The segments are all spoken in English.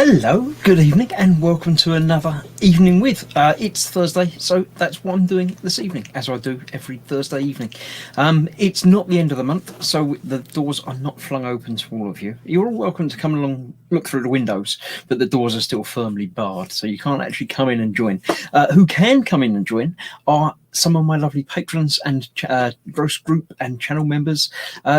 Hello, good evening, and welcome to another Evening With. It's Thursday, so that's what I'm doing this evening, as I do every Thursday evening. It's not the end of the month, so the doors are not flung open to all of you. You're all welcome to come along, look through the windows, but the doors are still firmly barred, so you can't actually come in and join. Who can come in and join are some of my lovely patrons and gross group and channel members.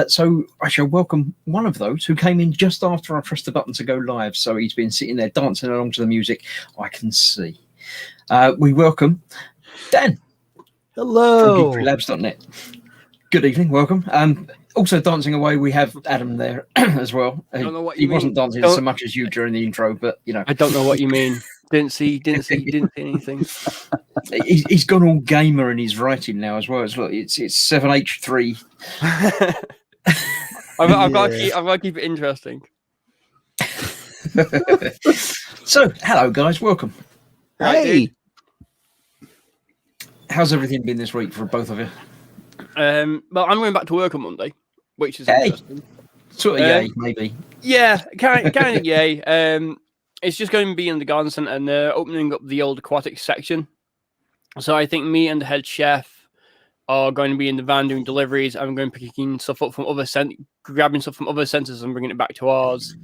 So I shall welcome one of those who came in just after I pressed the button to go live. So he's been sitting there dancing along to the music. I can see. We welcome Dan. Hello. From geekrelabs.net. Good evening. Welcome. Also dancing away, we have Adam there as well. I don't know what he you wasn't mean. dancing so much as you during the intro, but you know. I don't know what you mean. Didn't see anything. He's gone all gamer in his writing now as well. It's 7H3. I've got to keep it interesting. So, hello guys, welcome. Hey. How's everything been this week for both of you? Well, I'm going back to work on Monday, which is interesting. Sort of yay, maybe. Yeah, kind of yay. It's just going to be in the garden centre, and they're opening up the old aquatic section. So I think me and the head chef are going to be in the van doing deliveries. I'm going to be picking stuff up from grabbing stuff from other centres and bringing it back to ours.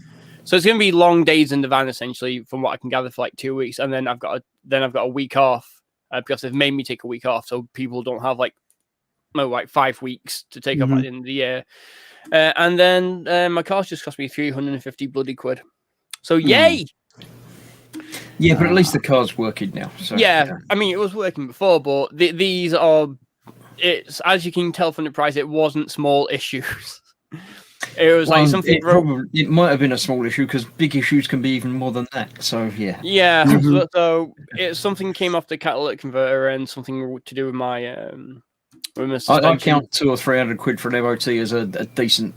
So it's going to be long days in the van, essentially, from what I can gather, for like 2 weeks, and then I've got a week off because they've made me take a week off, so people don't have like 5 weeks to take off at the end of the year. And then my car's just cost me 350 bloody quid. So yay! Yeah, but at least the car's working now. So, yeah, I mean, it was working before, but these are... It's, as you can tell from the price, it wasn't small issues. It was like something... It might have been a small issue, because big issues can be even more than that, so yeah. Yeah, so it's something came off the catalytic converter and something to do with my... I count 200 or 300 quid for an MOT as a decent...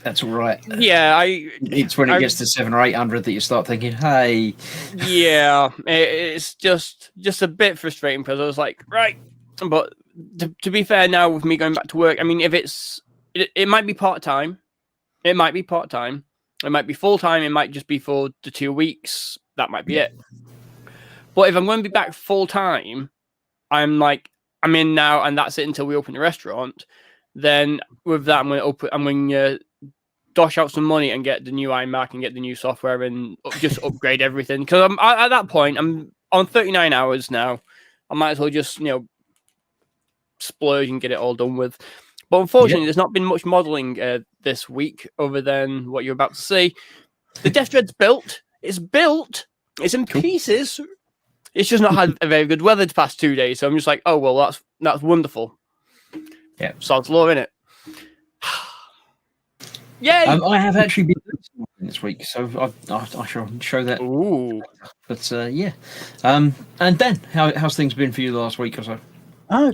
That's all right. Yeah, it's when it gets to 700 or 800 that you start thinking, hey. Yeah, it's just a bit frustrating, because I was like, right. But to be fair, now with me going back to work, I mean, if it might be part-time. It might be part-time. It might be full-time. It might just be for the 2 weeks. That might be it. But if I'm going to be back full-time, I'm in now, and that's it until we open the restaurant. Then with that, I'm going to dosh out some money and get the new iMac and get the new software and just upgrade everything. Because I'm at that point, I'm on 39 hours now. I might as well just, splurge and get it all done with. But unfortunately, there's not been much modelling this week other than what you're about to see. The Death Dread's built. It's built. It's in pieces. It's just not had a very good weather the past 2 days. So I'm just like, oh, well, that's wonderful. Yeah. Sod's law, innit? Yay! I have actually been this week, so I shall show that. Ooh. But yeah. And Dan, how's things been for you the last week or so?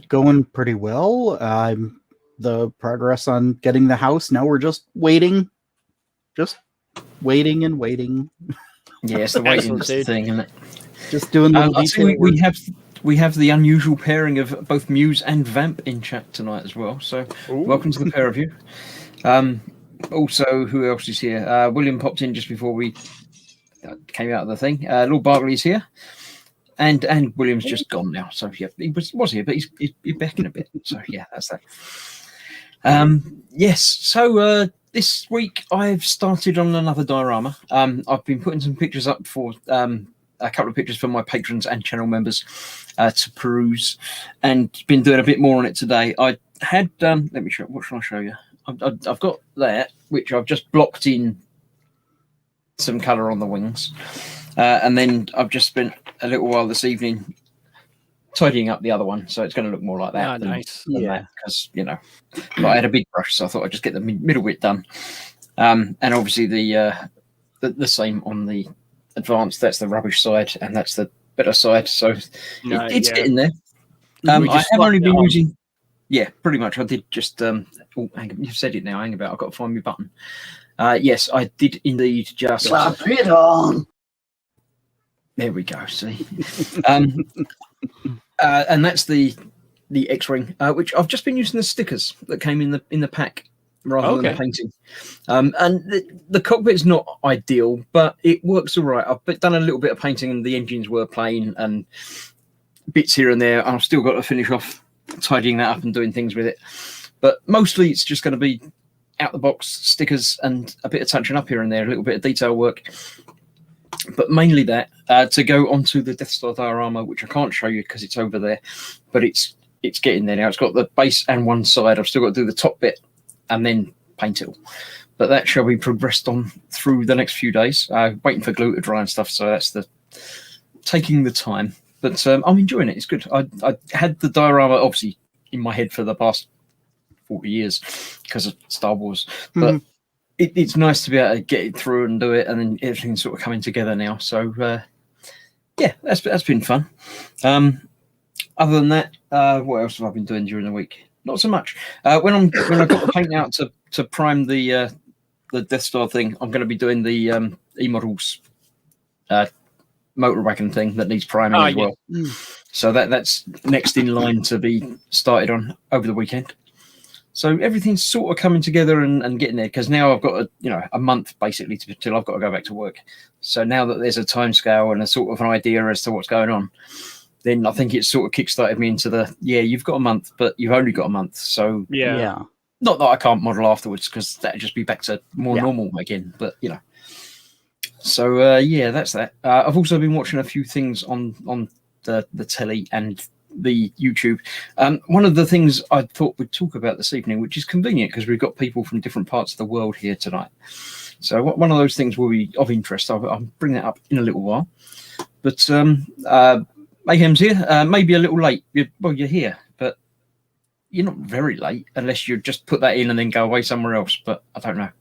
Going pretty well. The progress on getting the house. Now we're just waiting. Just waiting and waiting. Yes, the waiting thing, isn't it? Just doing the we have the unusual pairing of both Muse and Vamp in chat tonight as well. So welcome to the pair of you. Also, who else is here? William popped in just before we came out of the thing. Lord Barkley's here. And William's just gone now. So yeah, he was here, but he's back in a bit. So yeah, that's that. Yes, so this week I've started on another diorama. I've been putting some pictures up for a couple of pictures for my patrons and channel members to peruse, and been doing a bit more on it today. I had let me show. What shall I show you? I've got that, which I've just blocked in some colour on the wings, and then I've just spent a little while this evening tidying up the other one, so it's going to look more like that. Nice. Yeah, because but I had a big brush, so I thought I'd just get the middle bit done. And obviously the same on the advanced. That's the rubbish side, and that's the better side. So it's getting there. I have only been using. Yeah, pretty much. I did just. Hang on, you've said it now. Hang about. I've got to find my button. Yes, I did indeed just. Slap it on. There we go. See, and that's the X-ring, which I've just been using the stickers that came in the pack rather than painting. And the cockpit's not ideal, but it works all right. I've done a little bit of painting, and the engines were plain and bits here and there. I've still got to finish off tidying that up and doing things with it. But mostly it's just going to be out the box stickers and a bit of touching up here and there, a little bit of detail work. But mainly that to go onto the Death Star diorama, which I can't show you because it's over there, but it's getting there now. It's got the base and one side. I've still got to do the top bit and then paint it all. But that shall be progressed on through the next few days. Waiting for glue to dry and stuff, so that's taking the time. But I'm enjoying it. It's good. I had the diorama obviously in my head for the past 40 years because of Star Wars, but it's nice to be able to get it through and do it, and then everything's sort of coming together now. So yeah, that's been fun. Other than that, what else have I been doing during the week? Not so much. When I got the paint out to prime the Death Star thing, I'm going to be doing the E-models motor wagon thing that needs priming as well. So that's next in line to be started on over the weekend. So everything's sort of coming together and getting there, because now I've got a month basically till I've got to go back to work. So now that there's a time scale and a sort of an idea as to what's going on, then I think it's sort of kickstarted me into you've got a month, but you've only got a month. So yeah. Not that I can't model afterwards, because that'd just be back to more normal again. But so that's that. I've also been watching a few things on the telly and the YouTube. One of the things I thought we'd talk about this evening, which is convenient because we've got people from different parts of the world here tonight. So one of those things will be of interest. I'll bring that up in a little while. But Mayhem's here. Maybe a little late. You're here, but you're not very late unless you just put that in and then go away somewhere else. But I don't know.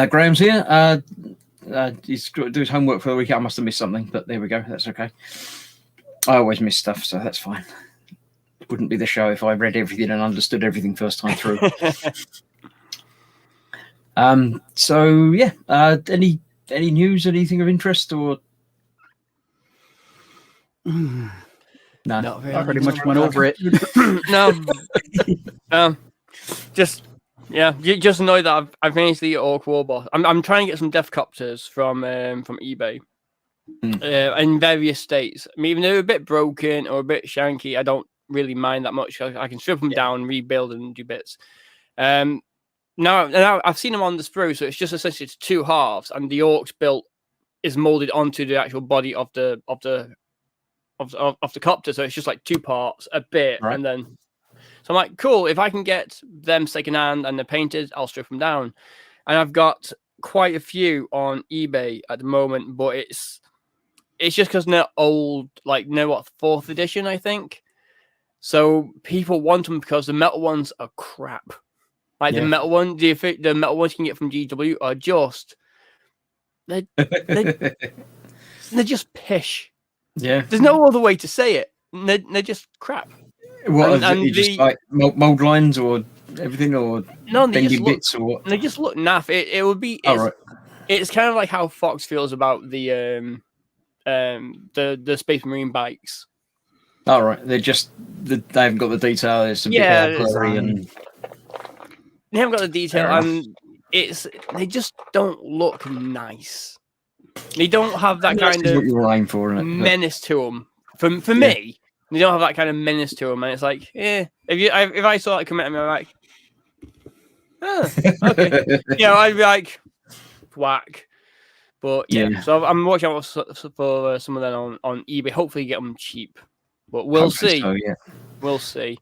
Graham's here. He's got to do his homework for the weekend. I must have missed something, but there we go. That's okay. I always miss stuff, so that's fine. It wouldn't be the show if I read everything and understood everything first time through. So yeah, any news, anything of interest, or no? Not really. I pretty much went over it. No. Just annoyed that I've finished the Orc Warbot. I'm trying to get some Deathcopters from eBay. In various states. I mean, even though they're a bit broken or a bit shanky, I don't really mind that much. I can strip them down, rebuild, and do bits. Now I've seen them on the sprue, so it's just essentially two halves, and the Orcs built is molded onto the actual body of the copter. So it's just like two parts, a bit, and then. So I'm like, cool. If I can get them second hand and they're painted, I'll strip them down. And I've got quite a few on eBay at the moment, but it's just because they're old, like fourth edition, I think. So people want them because the metal ones are crap. Like the metal one, the metal ones you can get from GW are just they're just pish. Yeah, there's no other way to say it. They're just crap. What and you just like mold lines or everything, or bendy bits, or what? They just look naff. It would be. It's kind of like how Fox feels about the Space Marine bikes. All right, they haven't got the detail. It's a bit blurry and they haven't got the detail, and they just don't look nice. They don't have that kind of what you were aiming for, menace to them. For me, they don't have that kind of menace to them, and it's like, if I saw that come at me, I'm like, okay, I'd be like, whack. But so I'm watching out for some of them on eBay. Hopefully, get them cheap, but we'll see. So, we'll see.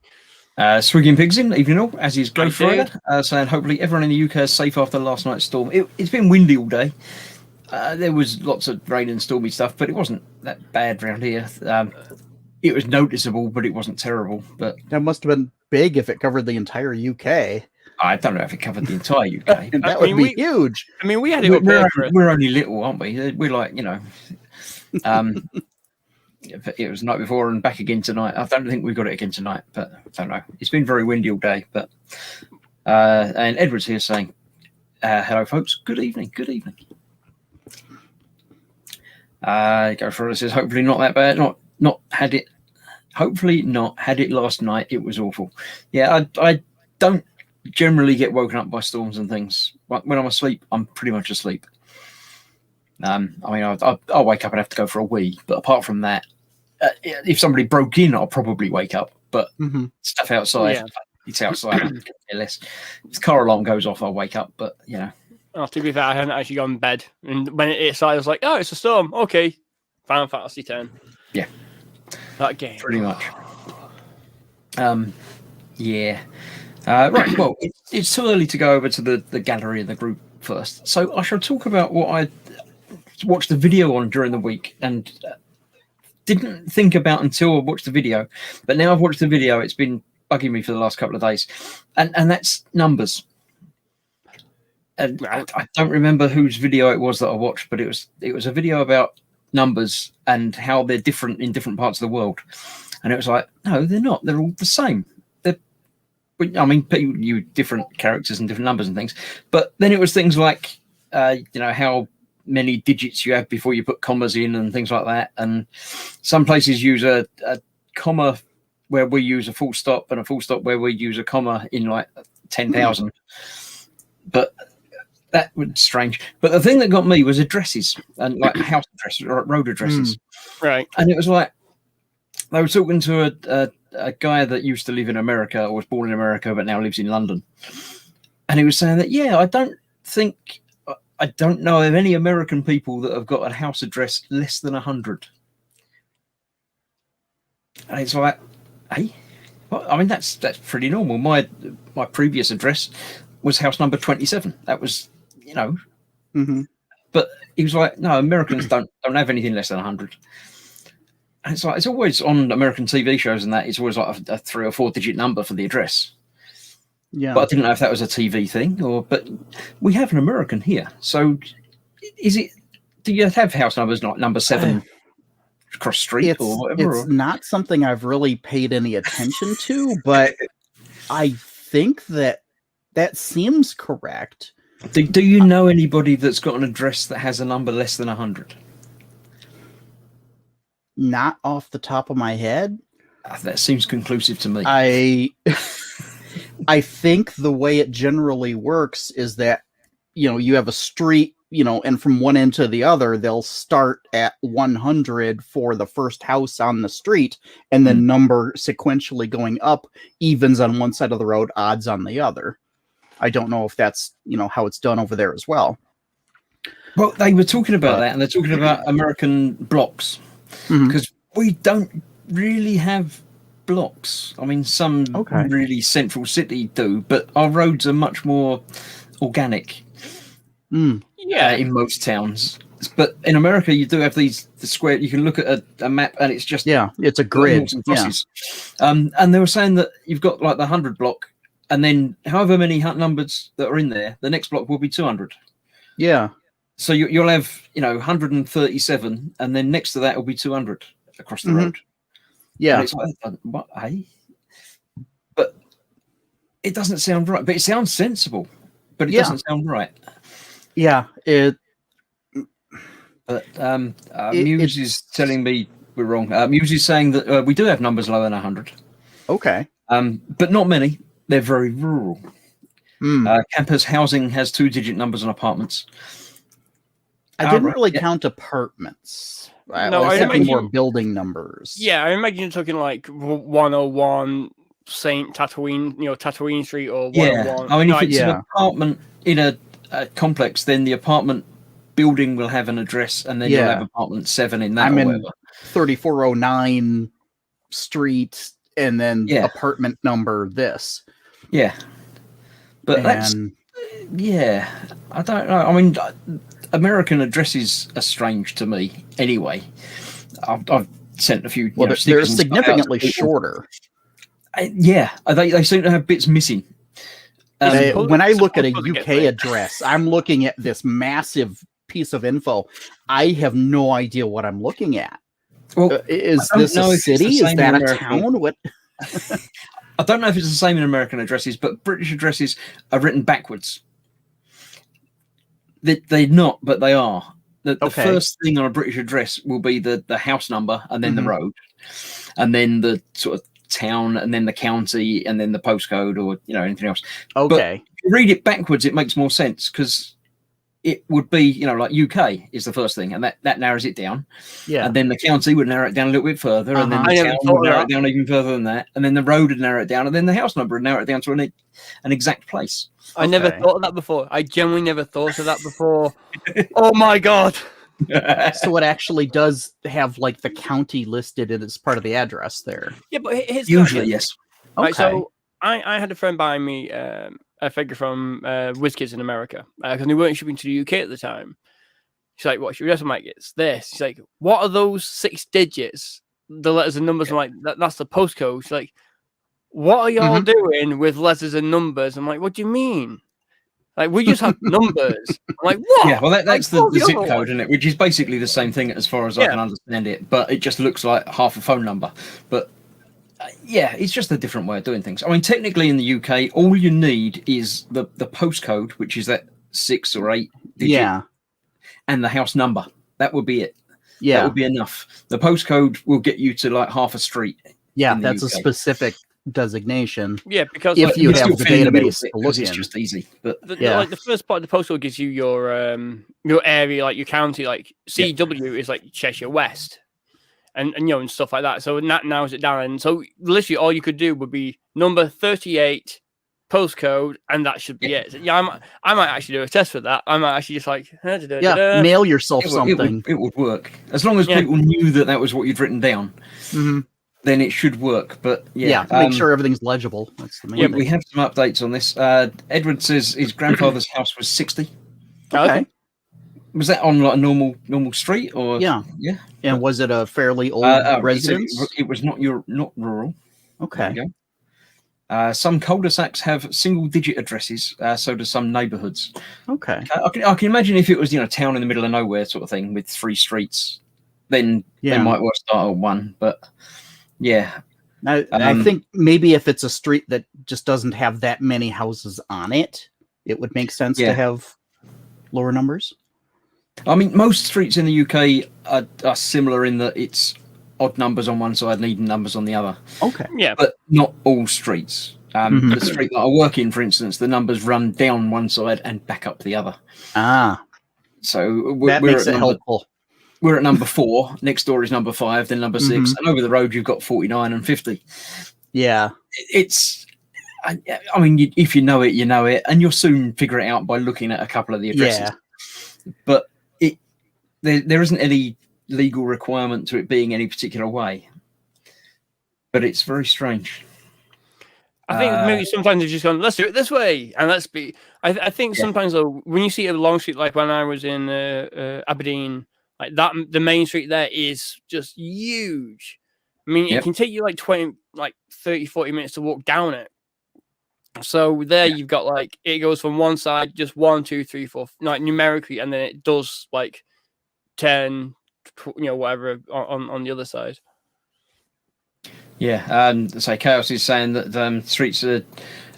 Swigging Pigs in, evening all, as is Ghost Rider, saying hopefully everyone in the UK is safe after last night's storm. It's been windy all day. There was lots of rain and stormy stuff, but it wasn't that bad around here. It was noticeable, but it wasn't terrible. But that must have been big if it covered the entire UK. I don't know if it covered the entire UK. That would be huge. I mean, we had it. We're only little, aren't we? We're like, it was the night before and back again tonight. I don't think we got it again tonight, but I don't know. It's been very windy all day. But and Edward's here saying, "Hello, folks. Good evening. Good evening." Go for it. Says, "Hopefully not that bad. Not had it. Hopefully not had it last night. It was awful. Yeah, I don't generally get woken up by storms and things. When I'm asleep, I'm pretty much asleep. I mean, I'll wake up and have to go for a wee, but apart from that, if somebody broke in, I'll probably wake up. But stuff outside, it's outside. I could care less. If the car alarm goes off, I'll wake up. But Oh, to be fair, I hadn't actually gone to bed, and when it started, I was like, "Oh, it's a storm." Okay, Final Fantasy X. Yeah, that game pretty much. Yeah. Right. Well, it's too early to go over to the gallery and the group first, so I shall talk about what I watched the video on during the week and didn't think about until I watched the video. But now I've watched the video, it's been bugging me for the last couple of days, and that's numbers. And I don't remember whose video it was that I watched, but it was a video about numbers and how they're different in different parts of the world. And it was like, no, they're not. They're all the same. I mean, you different characters and different numbers and things. But then it was things like, how many digits you have before you put commas in and things like that. And some places use a comma where we use a full stop and a full stop where we use a comma in like 10,000. But that was strange. But the thing that got me was addresses and like house addresses or road addresses. Right. And it was like they were talking to a guy that used to live in America or was born in America but now lives in London. And he was saying that, I don't know of any American people that have got a house address less than 100. And it's like, hey, well, I mean, that's pretty normal. My previous address was house number 27. That was, But he was like, no, Americans don't have anything less than 100. And it's like, it's always on American TV shows and that, it's always like a 3 or 4 digit number for the address. Yeah. But I didn't know if that was a TV thing but we have an American here. So do you have house numbers like number 7 across the street or whatever? It's not something I've really paid any attention to, but I think that seems correct. Do you know anybody that's got an address that has a number less than 100? Not off the top of my head. That seems conclusive to me. I think the way it generally works is that, you have a street, and from one end to the other, they'll start at 100 for the first house on the street, and then number sequentially going up, evens on one side of the road, odds on the other. I don't know if that's, how it's done over there as well. Well, they were talking about that, and they're talking about American blocks, because we don't really have blocks. I mean, some really central city do, but our roads are much more organic. In most towns. But in America, you do have the square. You can look at a map, and it's just it's a grid. And they were saying that you've got like the 100 block, and then however many numbers that are in there, the next block will be 200. Yeah. So you'll have 137, and then next to that will be 200 across the road. Yeah. And it's like, what? Hey? But it doesn't sound right. But it sounds sensible. But it doesn't sound right. Yeah. But Muse is telling me we're wrong. Muse is saying that we do have numbers lower than 100. Okay. But not many. They're very rural. Campus housing has 2-digit numbers on apartments. I didn't really count apartments. I was thinking more building numbers. Yeah, I imagine you're talking like 101 St. Tatooine, Tatooine Street or 101. I mean, if it's an apartment in a complex, then the apartment building will have an address, and then you'll have apartment 7 in that. I'm in 3409 Street, and then apartment number this. Yeah, but that's I don't know. I mean, American addresses are strange to me. Anyway, I've sent a few. Well, they're significantly shorter. They seem to have bits missing. When I look at a UK address, I'm looking at this massive piece of info. I have no idea what I'm looking at. Well, is this a city? Is that a town? What? I don't know if it's the same in American addresses, but British addresses are written backwards. They're not, but they are. The first thing on a British address will be the house number, and then the road, and then the sort of town and then the county and then the postcode or anything else. Okay. But if you read it backwards, it makes more sense because it would be like UK is the first thing, and that narrows it down. Yeah. And then the county would narrow it down a little bit further, and then the town would narrow it down even further than that, and then the road would narrow it down, and then the house number would narrow it down to an exact place. I never thought of that before. I genuinely never thought of that before. Oh my god! So it actually does have like the county listed as part of the address there. Yeah, but here's usually yes. Okay. Right, so I had a friend buying me a figure from WizKids in America because they weren't shipping to the UK at the time. She's like, "What's your address?" I'm like, "It's this." She's like, "What are those 6 digits? The letters and numbers?" I'm like, "That's the postcode." She's like, "What are y'all doing with letters and numbers?" I'm like, "What do you mean? Like, we just have numbers." I'm like, "What?" Yeah, well, that's the zip code, isn't it? Which is basically the same thing as far as I can understand it, but it just looks like half a phone number. But yeah, it's just a different way of doing things. I mean, technically in the UK, all you need is the postcode, which is that 6 or 8 digit, and the house number. That would be it. Yeah, that would be enough. The postcode will get you to like half a street. Yeah, that's UK. A specific designation. Yeah, because if you have the database to look it's in, just easy. But like the first part of the postcode gives you your area, like your county, like CW is like Cheshire West. And and stuff like that. So that narrows it down. And so literally all you could do would be number 38, postcode, and that should be it. So, yeah, I might actually do a test for that. I might actually just like mail yourself something. It would work as long as people knew that was what you'd written down. Then it should work. But make sure everything's legible. That's the main thing. We have some updates on this. Edward says his grandfather's house was 60. Okay. Was that on like a normal street or? Yeah. And was it a fairly old residence? It was not rural. Okay. There you go. Some cul-de-sacs have single-digit addresses. So do some neighbourhoods. Okay. I can imagine if it was town in the middle of nowhere sort of thing with 3 streets, then they might well start at 1. But yeah. I think maybe if it's a street that just doesn't have that many houses on it, it would make sense to have lower numbers. I mean, most streets in the UK are similar in that it's odd numbers on one side and even numbers on the other. Okay. Yeah. But not all streets. The street that I work in, for instance, the numbers run down one side and back up the other. So that makes it helpful. We're at number 4. Next door is number 5, then number 6. And over the road, you've got 49 and 50. Yeah. I mean, if you know it, you know it. And you'll soon figure it out by looking at a couple of the addresses. Yeah. But there isn't any legal requirement to it being any particular way, but it's very strange. I think maybe sometimes they've just gone, let's do it this way, and let's be. I think sometimes though, when you see a long street, like when I was in Aberdeen, like that, the main street there is just huge. I mean, it can take you like 30, 40 minutes to walk down it. So there you've got like it goes from one side, just 1, 2, 3, 4, like numerically, and then it does like 10, whatever on the other side. Yeah, so Chaos is saying that streets are.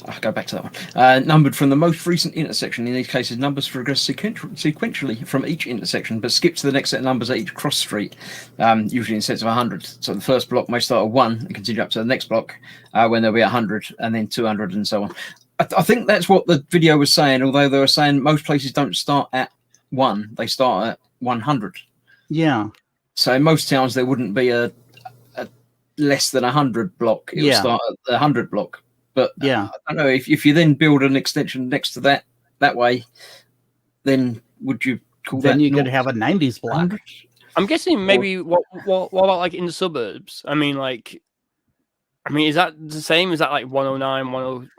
I'll go back to that one. Numbered from the most recent intersection. In these cases, numbers progress sequentially from each intersection, but skip to the next set of numbers at each cross street, usually in sets of 100. So the first block may start at 1 and continue up to the next block when there'll be 100, and then 200, and so on. I think that's what the video was saying, although they were saying most places don't start at 1, they start at 100. Yeah. So in most towns, there wouldn't be a less than 100 block. It'll start at the 100 block. But I don't know, if you then build an extension next to that way, then would you call that? Then you could have a 90s block. 100? I'm guessing maybe what about like in the suburbs? I mean, is that the same? Is that like 109,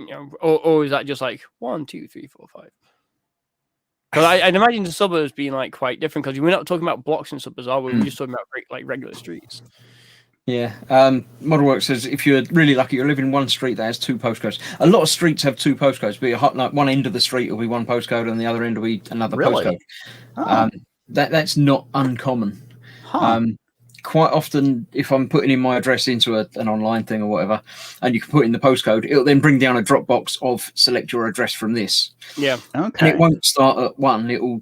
10, or is that just like 1, 2, 3, 4, 5? Because I'd imagine the suburbs being like quite different, because we're not talking about blocks in suburbs, are we? We're just talking about like regular streets. Yeah. Modelwork says if you're really lucky, you'll live in one street that has 2 postcodes. A lot of streets have 2 postcodes, but like one end of the street will be one postcode and the other end will be another postcode. Oh. That's not uncommon. Quite often, if I'm putting in my address into an online thing or whatever, and you can put in the postcode, it'll then bring down a drop box of select your address from this. Yeah. Okay. And it won't start at 1. It will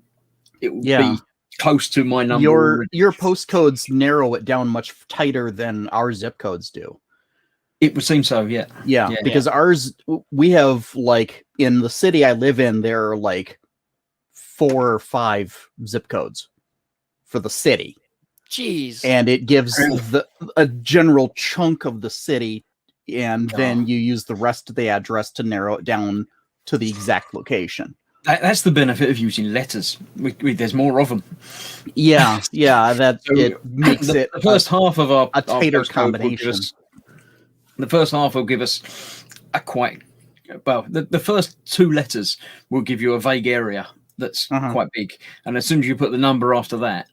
be close to my number. Your postcodes narrow it down much tighter than our zip codes do. It would seem so, yeah. Yeah, because ours, we have like in the city I live in, there are like 4 or 5 zip codes for the city. Jeez. And it gives a general chunk of the city, and then you use the rest of the address to narrow it down to the exact location. That's the benefit of using letters. There's more of them. Yeah, that So it makes the first half of our tighter postcode combination. The first half will give us a quite well. The first 2 letters will give you a vague area that's quite big, and as soon as you put the number after that,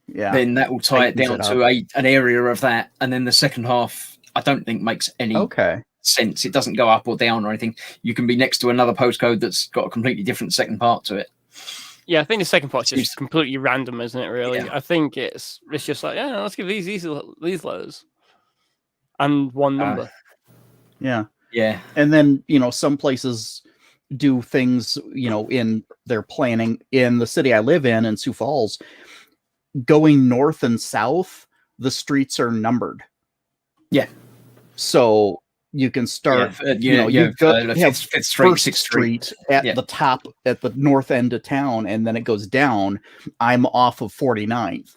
then that will tie it down to an area of that, and then the second half I don't think makes any sense. It doesn't go up or down or anything. You can be next to another postcode that's got a completely different second part to it. Yeah, I think the second part's just completely random, isn't it? Really, Yeah. I think it's just like, yeah, let's give these letters and one number. Yeah. And then some places do things in their planning. In the city I live in Sioux Falls, going north and south, the streets are numbered. Yeah. So you can start. You have Fifth Street at the top at the north end of town, and then it goes down. I'm off of 49th.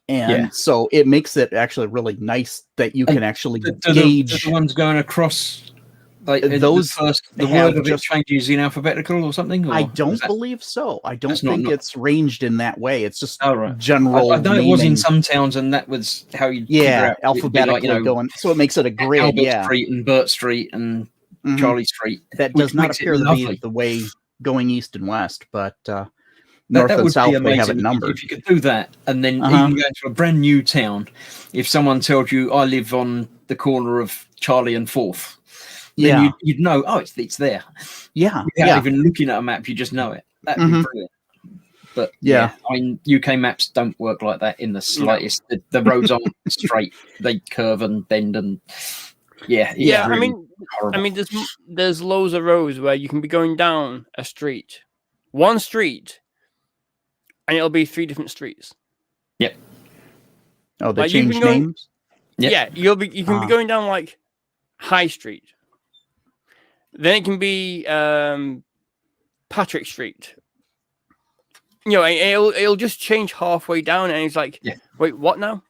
And so it makes it actually really nice that you can actually gauge the ones going across. Like those the word of it changes in alphabetical or something. Or I don't believe so. I don't think it's ranged in that way. It's just general. I know it was in some towns, and that was how you alphabetically going. So it makes it a grid. Albert Street and Burt Street and Charlie Street. That does not appear to be the way going east and west, but north and south they have it numbered. If you could do that, and then even go into a brand new town, if someone tells you I live on the corner of Charlie and 4th. Then you'd know, it's there. Yeah. Without even looking at a map, you just know it. That'd be brilliant. But I mean, UK maps don't work like that in the slightest. The roads aren't straight; they curve and bend, and really I mean, there's loads of roads where you can be going down one street, and it'll be 3 different streets. Yep. Oh, they change names. Yeah, you can be going down like High Street. Then it can be Patrick Street. It'll just change halfway down, and it's like, wait, what now?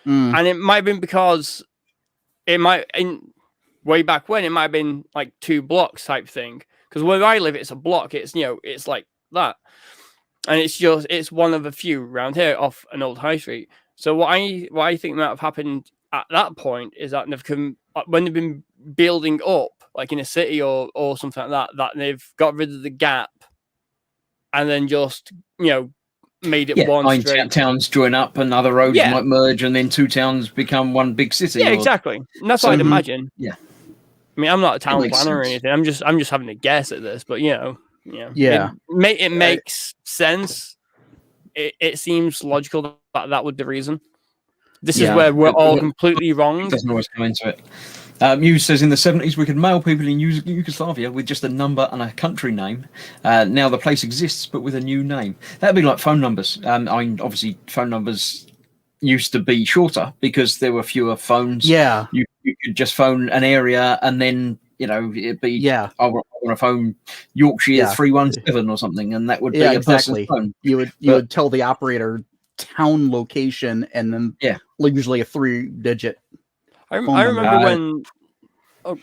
And it might have been because way back when it might have been like 2 blocks type thing. Because where I live, it's a block. It's it's like that, and it's one of a few around here off an old high street. So what I think might have happened at that point is that when they've been building up, like in a city or something like that they've got rid of the gap and then just made it one straight. Towns join up and other roads might merge, and then 2 towns become one big city. Yeah, exactly. And that's what I'd imagine. Yeah. I mean, I'm not a town planner or anything. I'm just having to guess at this, but it makes sense. It seems logical that would be the reason. This is where we're all completely wrong. It doesn't always come into it. Muse says in the 70s we could mail people in Yugoslavia with just a number and a country name. Now the place exists but with a new name. That'd be like phone numbers. Obviously phone numbers used to be shorter because there were fewer phones. Yeah. You could just phone an area and then it'd be I want to phone Yorkshire 317 or something, and that would be a person's phone. You would tell the operator town location and then usually a 3-digit. I remember when. Oh,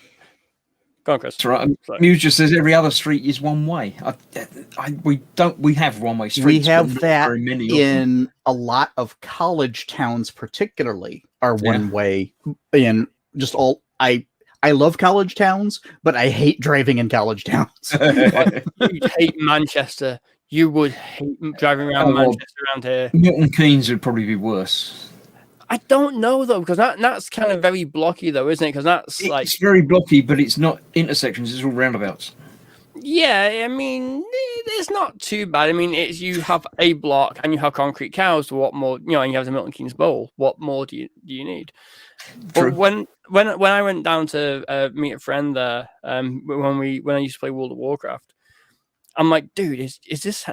go on, Chris. That's right. Muse just says every other street is one way. We have one-way streets. We have that in a lot of college towns, particularly are one way. And just all I love college towns, but I hate driving in college towns. You'd hate Manchester. You would hate driving around Manchester around here. Milton Keynes would probably be worse. I don't know though, because that's kind of very blocky though, isn't it? Because it's very blocky, but it's not intersections; it's all roundabouts. Yeah, I mean, it's not too bad. I mean, you have a block and you have concrete cows. What more? And you have the Milton Keynes Bowl. What more do you need? True. But when I went down to meet a friend there, when I used to play World of Warcraft, I'm like, dude, is this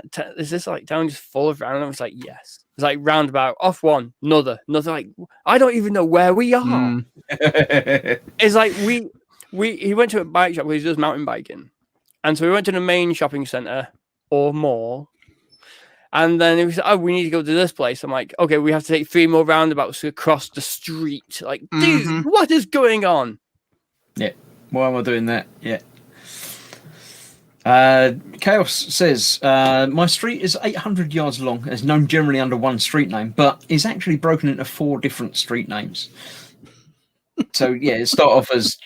like town just full of roundabouts? It's like, yes. It's like roundabout, off one, another. Like, I don't even know where we are. It's like he went to a bike shop because he does mountain biking. And so we went to the main shopping centre or mall. And then he was like, oh, we need to go to this place. I'm like, okay, we have to take 3 more roundabouts across the street. Like, dude, what is going on? Yeah. Why am I doing that? Yeah. Chaos says, my street is 800 yards long, is known generally under one street name, but is actually broken into 4 different street names. So, yeah, it starts off as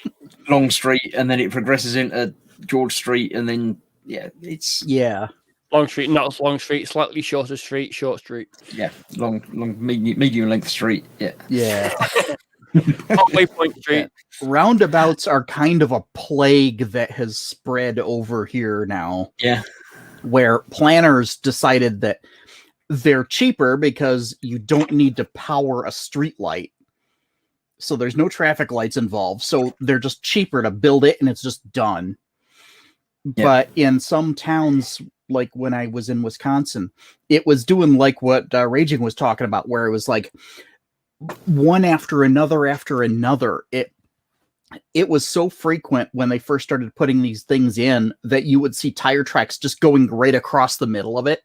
Long Street, and then it progresses into George Street, and then, yeah, it's... Yeah. Long Street, not Long Street, slightly shorter street, Short Street. Yeah, long medium length street, yeah. Yeah. Halfway Point Street. Yeah. Roundabouts are kind of a plague that has spread over here now. Yeah. Where planners decided that they're cheaper because you don't need to power a street light. So there's no traffic lights involved. So they're just cheaper to build it and it's just done. Yeah. But in some towns, like when I was in Wisconsin, it was doing like what Raging was talking about, where it was like one after another. It was so frequent when they first started putting these things in that you would see tire tracks just going right across the middle of it.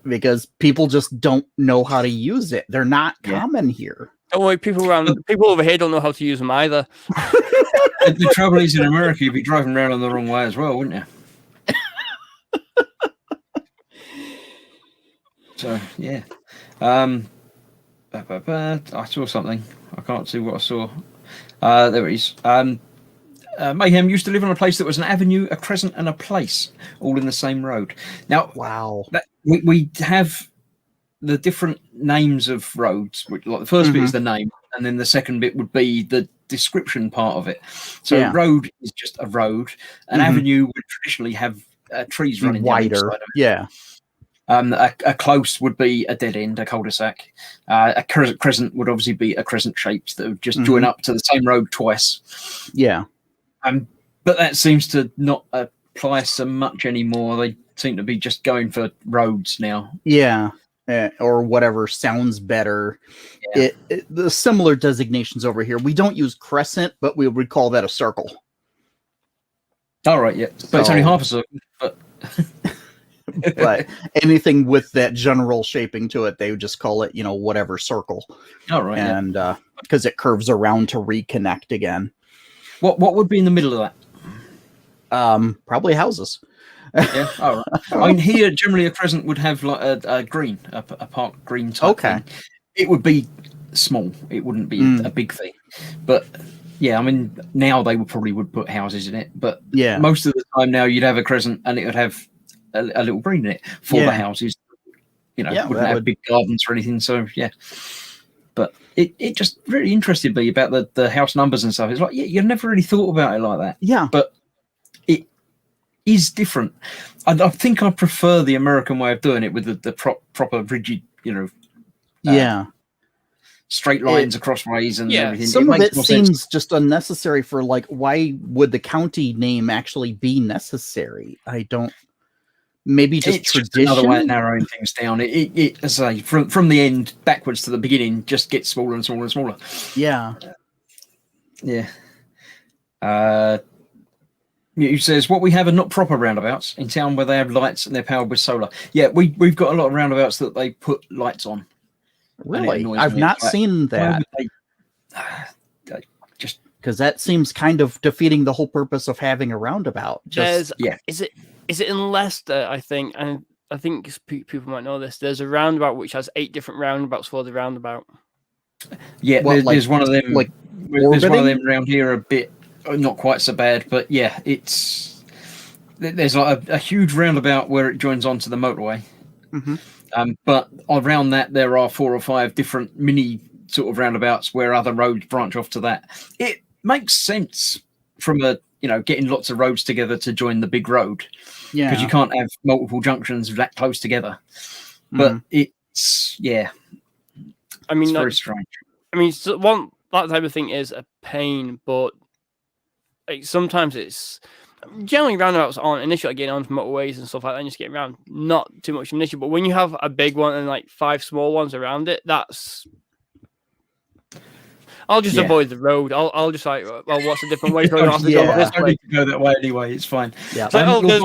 Because people just don't know how to use it. They're not common here. Don't worry, people over here don't know how to use them either. The trouble is, in America, you'd be driving around on the wrong way as well, wouldn't you? So, yeah. I saw something. I can't see what I saw. There it is. Mayhem used to live on a place that was an avenue, a crescent, and a place, all in the same road. Now, wow. We have the different names of roads. Which, like the first bit is the name, and then the second bit would be the description part of it. So, road is just a road. An avenue would traditionally have trees running wider. Down each side of it. Yeah. A close would be a dead end, a cul-de-sac. A crescent would obviously be a crescent shaped that would just join up to the same road twice. Yeah. But that seems to not apply so much anymore. They seem to be just going for roads now. Yeah. Or whatever sounds better. Yeah. The similar designations over here. We don't use crescent, but we would call that a circle. All right, yeah. But it's only half a circle. But but anything with that general shaping to it, they would just call it, whatever circle. All right. And because it curves around to reconnect again. What would be in the middle of that? Probably houses. Yeah. All right. I mean, here generally a crescent would have like a green, a park green type thing. It would be small. It wouldn't be a big thing. But yeah, I mean, now they probably would put houses in it. But most of the time now you'd have a crescent and it would have a little green in it for the houses. Wouldn't have big gardens or anything. So yeah. But it just really interested me about the house numbers and stuff. It's like, you never really thought about it like that. Yeah. But it is different. I think I prefer the American way of doing it with the proper rigid, straight lines across ways and everything. Some of it seems just unnecessary for, like, why would the county name actually be necessary? I don't. Maybe just tradition. Just another way of narrowing things down. It as I say, from the end backwards to the beginning, just gets smaller and smaller and smaller. Yeah. Yeah. It says what we have are not proper roundabouts in town where they have lights and they're powered with solar. Yeah, we've got a lot of roundabouts that they put lights on. Really? I've not seen that. Just because that seems kind of defeating the whole purpose of having a roundabout. Is it in Leicester, I think, and I think people might know this, there's a roundabout which has 8 different roundabouts for the roundabout. Yeah, there's one of them. Like, there's one of them around here a bit, not quite so bad, but yeah, there's like a huge roundabout where it joins onto the motorway. But around that, there are 4 or 5 different mini sort of roundabouts where other roads branch off to that. It makes sense from getting lots of roads together to join the big road. Yeah. Because you can't have multiple junctions that close together. But it's, I mean, it's very strange. I mean, that type of thing is a pain, but sometimes it's, generally roundabouts aren't an issue, like getting on motorways and stuff like that, and just getting around, not too much of an issue. But when you have a big one and like 5 small ones around it, that's... I'll just avoid the road. I'll just like, well, what's a different way? So I don't have to go this I way. need to go that way anyway. It's fine. Yeah. So, Lord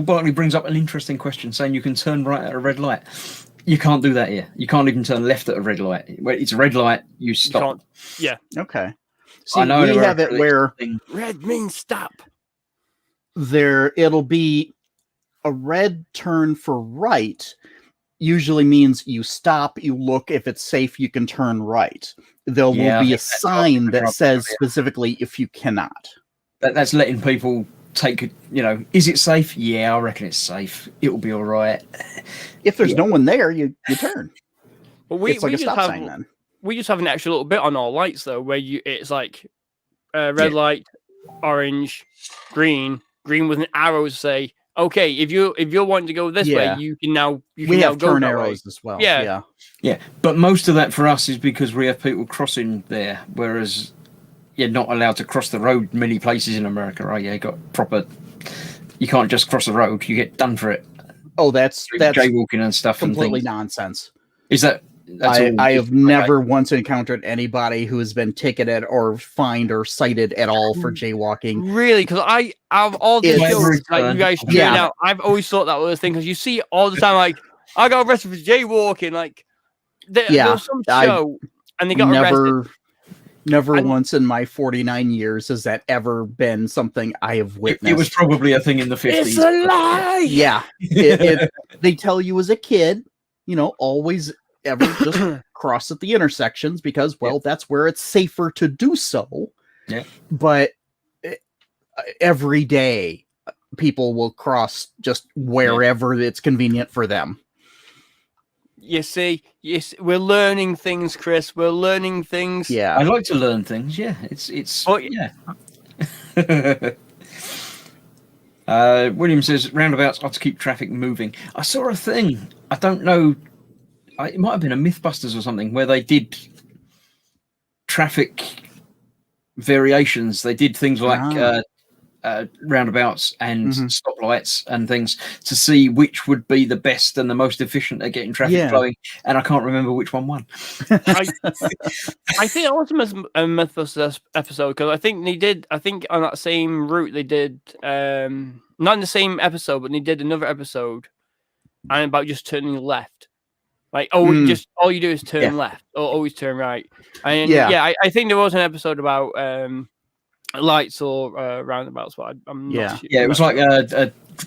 Bartley brings up an interesting question, saying you can turn right at a red light. You can't do that here. You can't even turn left at a red light. When it's a red light, you stop. Yeah. Okay. See, I know we have it where red means stop. it'll be a red turn for right. Usually means you stop, you look, if it's safe, you can turn right. There will be a sign that says specifically if you cannot. That's letting people take, is it safe? Yeah, I reckon it's safe. It'll be all right. If there's no one there, you turn. But it's like a stop sign then. We just have an extra little bit on our lights though, where it's like red light, orange, green with an arrow to say, okay, if you're wanting to go this way, you can now have go turn arrows as well. Yeah. But most of that for us is because we have people crossing there, whereas you're not allowed to cross the road many places in America, right? You got proper. You can't just cross the road; you get done for it. Oh, that's jaywalking and stuff. Completely and nonsense. Is that? I have never once encountered anybody who has been ticketed or fined or cited at all for jaywalking. Really? Because I've all the shows like you guys out. I've always thought that was a thing because you see it all the time. Like I got arrested for jaywalking. Like there was some show and they got arrested. Never once in my 49 years has that ever been something I have witnessed. It was probably a thing in the 50s. It's a lie. Yeah, they tell you as a kid, always ever just cross at the intersections because, that's where it's safer to do so. Yeah. But every day, people will cross just wherever it's convenient for them. You see, yes, we're learning things, Chris. We're learning things. Yeah, I like to learn things. Yeah, it's. Oh yeah. William says roundabouts are to keep traffic moving. I saw a thing. I don't know. It might have been a MythBusters or something where they did traffic variations. They did things like roundabouts and stoplights and things to see which would be the best and the most efficient at getting traffic flowing. And I can't remember which one won. I think it was a MythBusters episode because I think they did. I think on that same route they did not in the same episode, but they did another episode and about just turning left. Like, just all you do is turn left or always turn right. And I think there was an episode about lights or roundabouts, but I'm not sure. Yeah, it was like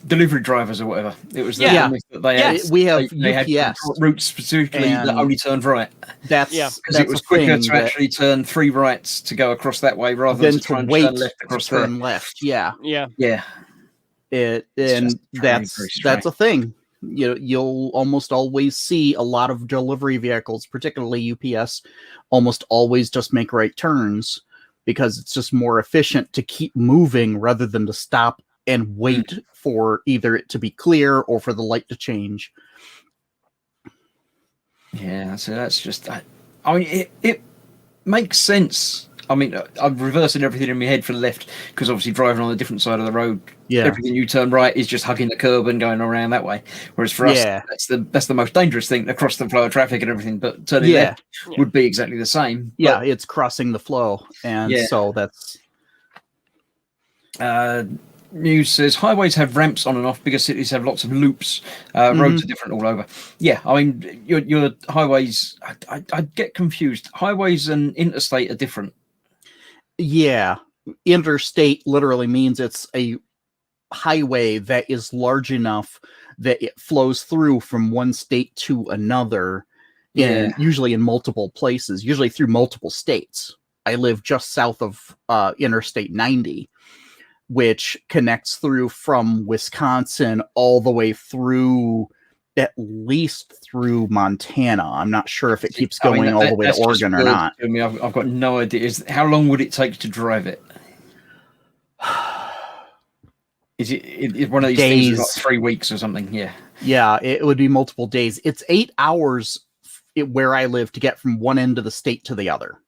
delivery drivers or whatever. It was the that they had. We have they UPS had routes specifically that only turned right. Because it was quicker to actually turn 3 rights to go across that way rather than to try and turn left across there. Turn left. Yeah. That's a thing. You'll almost always see a lot of delivery vehicles, particularly UPS, almost always just make right turns because it's just more efficient to keep moving rather than to stop and wait for either it to be clear or for the light to change. Yeah, so that's just. I mean, it makes sense. I mean, I'm reversing everything in my head for the left because obviously driving on a different side of the road, everything you turn right is just hugging the curb and going around that way. Whereas for us, that's the most dangerous thing across the flow of traffic and everything. But turning left would be exactly the same. Yeah, it's crossing the flow, and so that's. Muse says highways have ramps on and off. Bigger cities have lots of loops. Roads are different all over. Yeah, I mean your highways. I get confused. Highways and interstate are different. Yeah, interstate literally means it's a highway that is large enough that it flows through from one state to another, usually in multiple places, usually through multiple states. I live just south of Interstate 90, which connects through from Wisconsin all the way through, at least through Montana. I'm not sure if it keeps going all the way to Oregon or not. I mean, I've got no idea. How long would it take to drive it? Is it one of these things like 3 weeks or something? Yeah, it would be multiple days. It's 8 hours where I live to get from one end of the state to the other.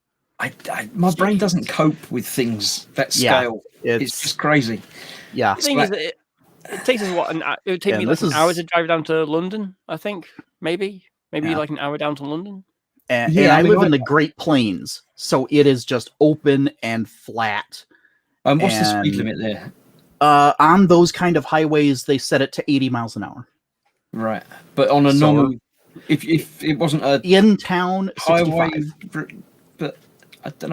My brain doesn't cope with things that Yeah, scale. It's it's just crazy. yeah. The thing is, that it takes us what? It would take Yeah, me and like this an hour is- to drive down to London. I think maybe Yeah. like an hour down to London. And, Yeah, and I I mean, live in the Great Plains, so it is just open and flat. What's the speed And limit there? on those kind of highways, they set it to 80 miles an hour. Right, but on a So- normal, if it wasn't a In town, 65. highway, but I don't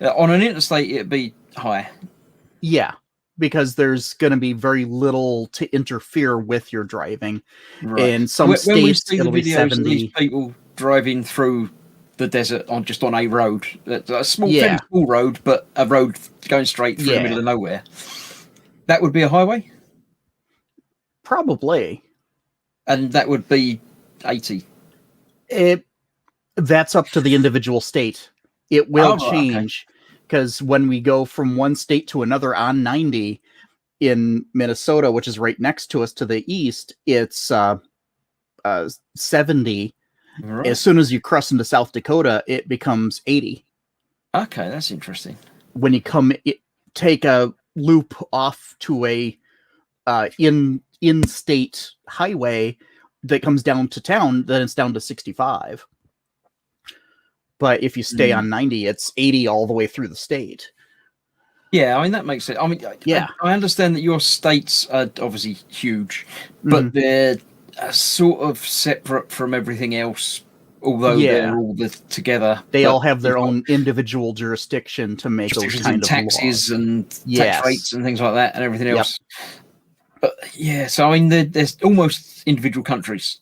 know. On an interstate, it'd be high. Yeah, because there's going to be very little to interfere with your driving. Right. In some When we states, see the it'll be videos of these 70. people driving through the desert on just on a road, a small, Yeah. fairly small road, but a road going straight through the Yeah. middle of nowhere. That would be a highway, Probably. and that would be 80. That's up to the individual state. It will Oh, okay. change because when we go from one state to another on 90 in Minnesota, which is right next to us to the east, it's 70. Right. As soon as you cross into South Dakota, it becomes 80. Okay, that's interesting. When you take a loop off to a in-state highway that comes down to town, then it's down to 65. But if you stay on 90, it's 80 all the way through the state. Yeah, I mean that makes sense. I mean, Yeah. I understand that your states are obviously huge, but they're sort of separate from everything else. Although Yeah. they're all together, They but all have their you've got own individual jurisdiction to make those restrictions kind in of taxes laws. and Yes. tax rates and things like that, and everything Yep. else. But yeah, so I mean, there's almost individual countries.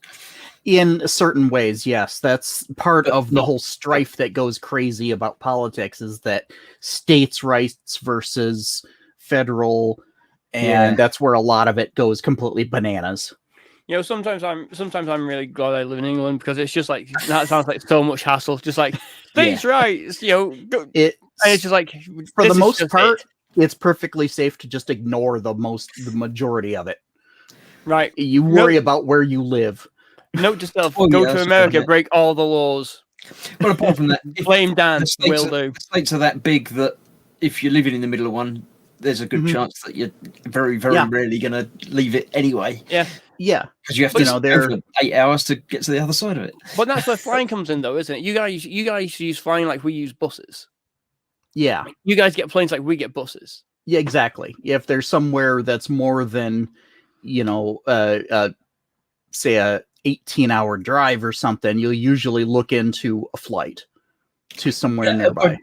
In certain ways, yes. That's part But of the not- whole strife that goes crazy about politics is that states' rights versus federal, and Yeah. that's where a lot of it goes completely bananas. You know, sometimes I'm really glad I live in England because it's just like that sounds like so much hassle. Just like states' rights, you know, and it's just like For this the is most just part, it. it's perfectly safe to just ignore the majority of it. Right? You worry about where you live. Note to self: Oh, go yeah, to that's America, right. break all the laws. Well, apart from that, if Blame Dan. the states Will are, do. the states are that big that if you're living in the middle of one, there's a good Mhm. chance that you're very, very Yeah. rarely going to leave it anyway. Yeah, Yeah. Because you have But, to you know, go for 8 hours to get to the other side of it. but that's where flying comes in, though, isn't it? You guys use flying like we use buses. Yeah. You guys get planes like we get buses. Yeah, exactly. If there's somewhere that's more than, you know, say a 18-hour drive or something, you'll usually look into a flight to somewhere nearby.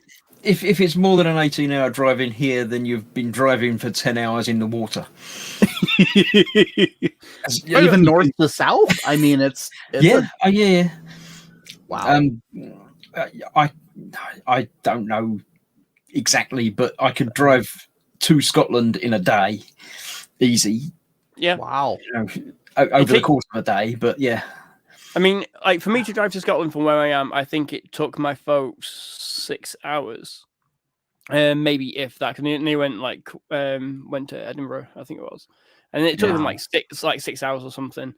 If it's more than an 18-hour drive in here, then you've been driving for 10 hours in the water. Even north to south? I mean, it's Yeah. Yeah. wow. I don't know exactly, but I could drive to Scotland in a day, easy. Yeah. Wow. You know, over the course of a day. But yeah, I mean, like for me to drive to Scotland from where I am, I think it took my folks 6 hours, maybe if that. Because they went went to Edinburgh, I think it was, and it took them Wow. like 6 hours or something.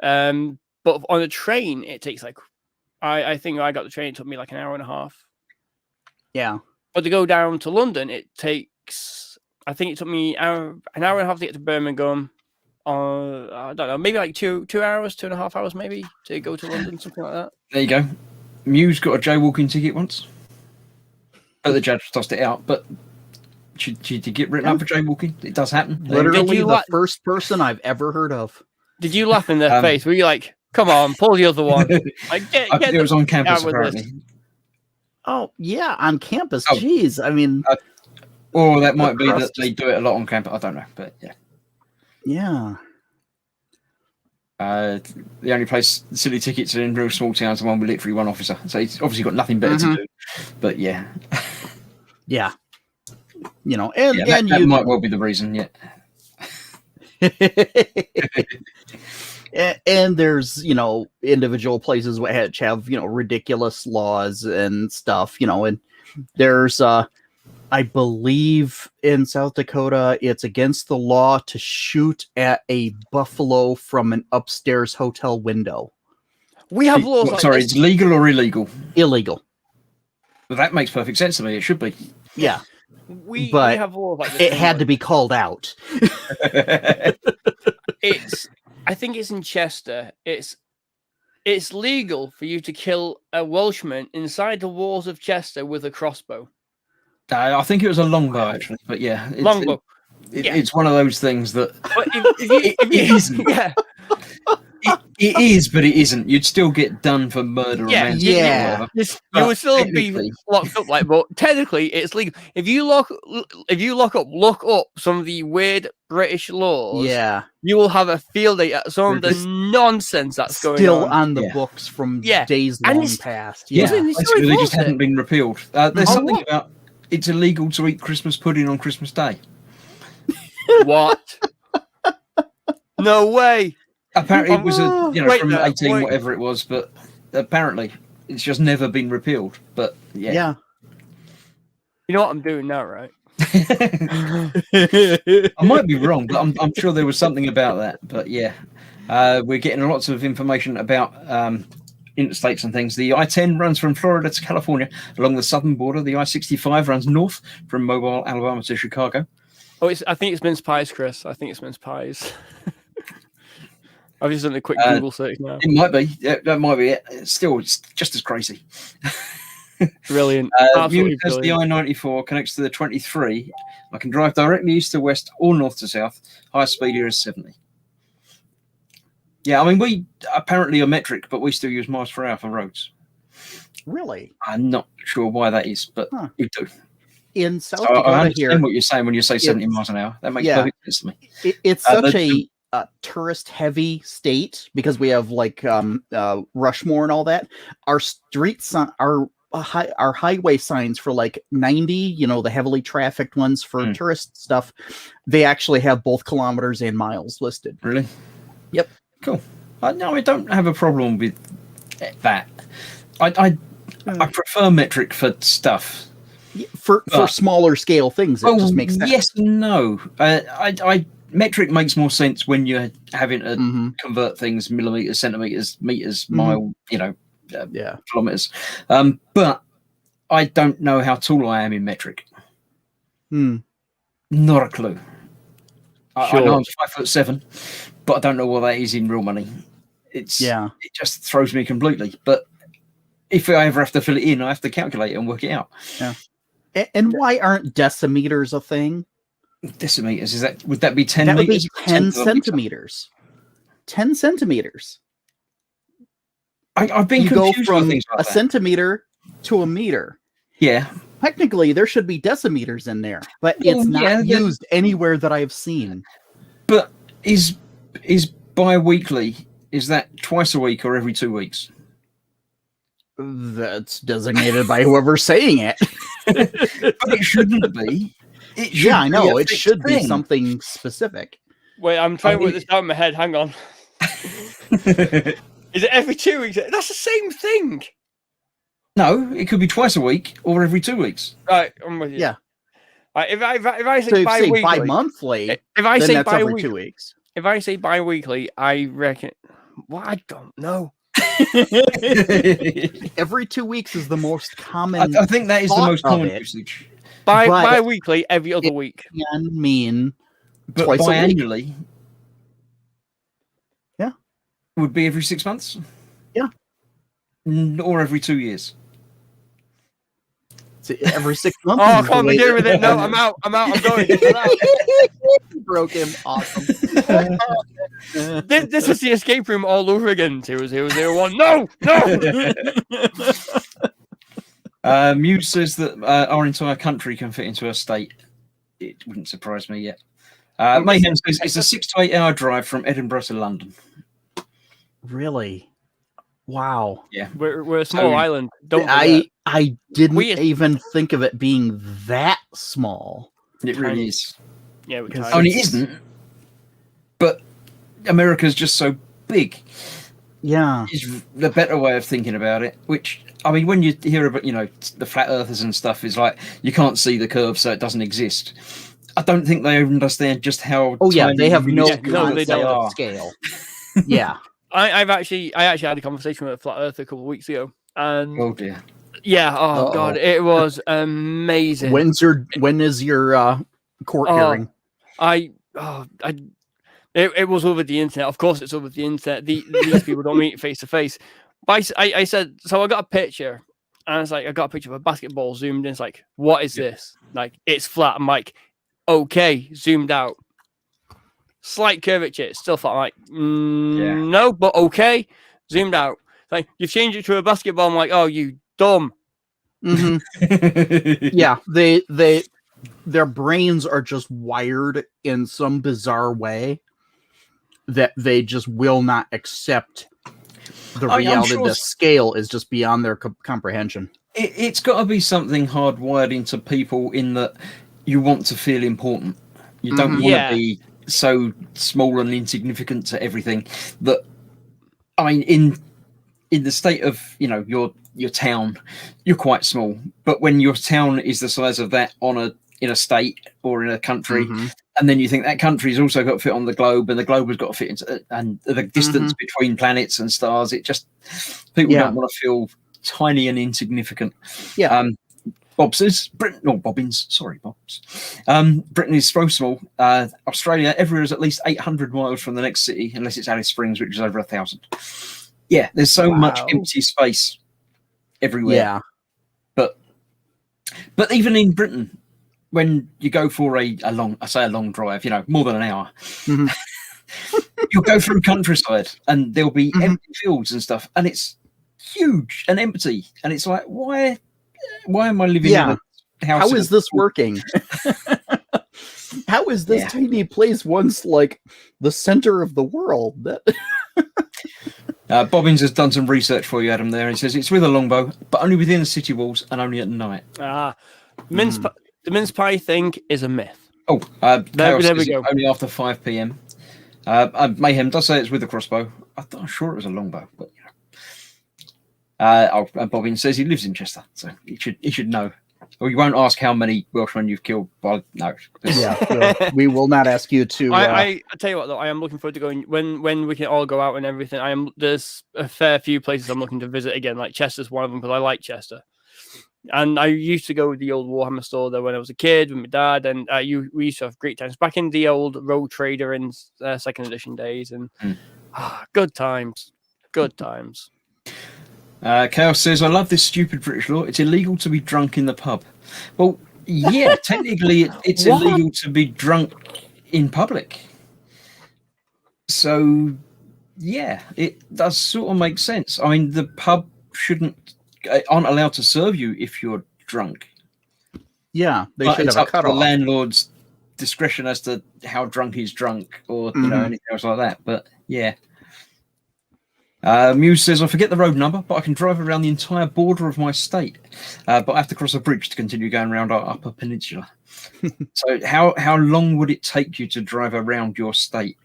But on a train, it takes like I think I got the train. It took me like an hour and a half. Yeah. But to go down to London, it takes. I think it took me an hour and a half to get to Birmingham. I don't know, maybe like 2 hours, 2.5 hours, maybe to go to London, something like that. there you go. Muse got a jaywalking ticket once, but the judge tossed it out. But she did get written up for jaywalking. It does happen. Literally you the first person I've ever heard of. Did you laugh in their face? Were you like, "Come on, pull the other one"? Like, it was on campus with this. apparently. Oh, yeah, on campus. Oh. Jeez. I mean, Or that might be Across that they do it a lot on campus. I don't know, but yeah. yeah. The only place silly tickets are in real small towns, the one with literally one officer. So he's obviously got nothing better to do. But yeah, Yeah. You know, and yeah, and that you might well be the reason. Yeah, and there's, you know, individual places which have, you know, ridiculous laws and stuff, you know, and there's I believe in South Dakota it's against the law to shoot at a buffalo from an upstairs hotel window. We have laws like sorry, this. it's legal or illegal? Illegal. Well, that makes perfect sense to me. It should be. Yeah, We But have all of like it had to be called out. I think it's in Chester. It's legal for you to kill a Welshman inside the walls of Chester with a crossbow. I think it was a longbow, actually. But yeah. Longbow. Yeah. It's one of those things that But if you isn't. yeah, it is, but it isn't. You'd still get done for murder Yeah, or manslaughter. yeah. Or whatever. you But would still be technically- locked up. Like, but technically, it's legal. If you look up some of the weird British laws. Yeah, You will have a field day at some of the It's nonsense that's going still on. on the Yeah. books from Yeah. days And long it's- past. Yeah, Isn't it so basically they just important? hadn't been repealed. There's Oh, something what? about it's illegal to eat Christmas pudding on Christmas Day. What? No way. Apparently, it was Wait from there, 18 wait. whatever it was, but apparently it's just never been repealed. But yeah, Yeah. You know what I'm doing now, right? I might be wrong, but I'm sure there was something about that. But yeah, we're getting lots of information about interstates and things. The I-10 runs from Florida to California along the southern border. The I-65 runs north from Mobile, Alabama to Chicago. Oh, I think it's mince pies, Chris. I think it's mince pies. I've just done a quick Google search now. It might be. Yeah, that might be it. Still, it's just as crazy. Brilliant. Absolutely As the brilliant. I-94 connects to the 23, I can drive directly east to west or north to south. Highest speed here is 70. Yeah, I mean, we apparently are metric, but we still use miles per hour for roads. Really? I'm not sure why that is, but we do. In South So I Dakota understand here, what you're saying when you say 70 miles an hour. That makes Yeah. perfect sense to me. it's Uh, such the- a tourist-heavy state because we have like Rushmore and all that. Our streets, our highway signs for like 90, the heavily trafficked ones for tourist stuff, they actually have both kilometers and miles listed. Really? Yep. Cool. No, I don't have a problem with that. I prefer metric for stuff. For But- smaller scale things, it just makes sense. Yes and no. Metric makes more sense when you're having to Mhm. convert things millimeters, centimeters, meters, Mhm. mile, Yeah. kilometers. But I don't know how tall I am in metric. Hmm. Not a clue. I Sure. know I'm 5'7", but I don't know what that is in real money. It just throws me completely. But if I ever have to fill it in, I have to calculate it and work it out. And why aren't decimeters a thing? Decimeters, would that be 10 That would be meters? 10 Tenth of a meter? centimeters. 10 centimeters. I've been You go confused with from things like a that. centimeter to a meter. Yeah. Technically, there should be decimeters in there, but it's not used anywhere that I've seen. But is bi-weekly, is that twice a week or every 2 weeks? That's designated by whoever's saying it. But it shouldn't be. It should I be know. a It fixed should be thing. something specific. Wait, I'm trying to work this out in my head. Hang on. Is it every 2 weeks? That's the same thing. No, it could be twice a week or every 2 weeks. Right, I'm with you. Yeah. Right, if I So say if say bi-weekly, bi-monthly, if I then say that's every bi-weekly, 2 weeks. if I say bi-weekly, I reckon. Well, I don't know. Every 2 weeks is the most common. I think that is the thought most of common it. usage. But- Bi-weekly, every other week. Can mean But twice a week. biannually, Yeah. would be every 6 months. Yeah. Or every 2 years. Every 6 months. Oh, I is the can't be way dealing with that- it. No, I'm out. I'm going. I'm out. Broke him. Awesome. This is the escape room all over again. 0001. No, no. Muse says that our entire country can fit into a state. It wouldn't surprise me yet. Mayhem says it's a 6 to 8 hour drive from Edinburgh to London. Really? Wow. Yeah. We're a small So, island. Don't forget. I didn't We- even think of it being that small. It really is. Yeah, we're Because- tired. I mean, it isn't. But America's just so big. Yeah. Is the better way of thinking about it. Which, I mean, when you hear about, the flat earthers and stuff, is like, you can't see the curve, so it doesn't exist. I don't think they understand just how. Oh yeah, tiny they have no minuscule they concept don't. of are. scale. Yeah. I actually had a conversation with a flat earther a couple of weeks ago, and Oh dear. Yeah. Oh Uh-oh. God, it was amazing. When is your court hearing? It was over the internet. Of course, it's over the internet. These people don't meet face to face. But I said, so I got a picture, and it's like I got a picture of a basketball zoomed in. It's like, what is this? Like, it's flat. I'm like, okay, zoomed out. Slight curvature. It's still flat. I'm like, no, but okay, zoomed out. Like, you've changed it to a basketball. I'm like, oh, you dumb. Mm-hmm. Yeah, their brains are just wired in some bizarre way that they just will not accept the reality. The scale is just beyond their comprehension. It's got to be something hardwired into people in that you want to feel important. You don't want to be so small and insignificant to everything. That, I mean, in the state of, you know, your town, you're quite small. But when your town is the size of that in a state or in a country, and then you think that country's also got to fit on the globe, and the globe has got to fit into, and the distance between planets and stars, it just, people don't want to feel tiny and insignificant. Bob says Britain, no, Bobbins, sorry, Bobs. Britain is so small. Australia, everywhere is at least 800 miles from the next city, unless it's Alice Springs, which is over 1,000. Yeah, there's so much empty space everywhere. Yeah, but even in Britain, when you go for a long drive, you know, more than an hour, you'll go through countryside, and there'll be empty fields and stuff, and it's huge and empty, and it's like, why am I living in a house? How is this working? How is this tiny place once like the center of the world? Bobbins has done some research for you, Adam, there. He says it's with a longbow, but only within the city walls and only at night. The mince pie thing is a myth. Oh, there we go. Only after 5 p.m. Mayhem does say it's with a crossbow. I'm sure it was a longbow, but you know. And Bobbins says he lives in Chester, so he should know. Or you won't ask how many Welshmen you've killed. Well, no. Yeah, we will not ask you to. I tell you what, though, I am looking forward to going when we can all go out and everything. There's a fair few places I'm looking to visit again. Like Chester's one of them, because I like Chester. And I used to go to the old Warhammer store there when I was a kid with my dad, and we used to have great times back in the old Road Trader and second edition days, and good times. Chaos says, I love this stupid British law. It's illegal to be drunk in the pub. Well, yeah, technically it's illegal to be drunk in public. So, yeah, it does sort of make sense. I mean, the pub aren't allowed to serve you if you're drunk. Yeah, they should have a cutoff. The landlord's discretion as to how drunk he's drunk, or you know, anything else like that. But yeah. Muse says, I forget the road number, but I can drive around the entire border of my state. But I have to cross a bridge to continue going around our upper peninsula. So how long would it take you to drive around your state?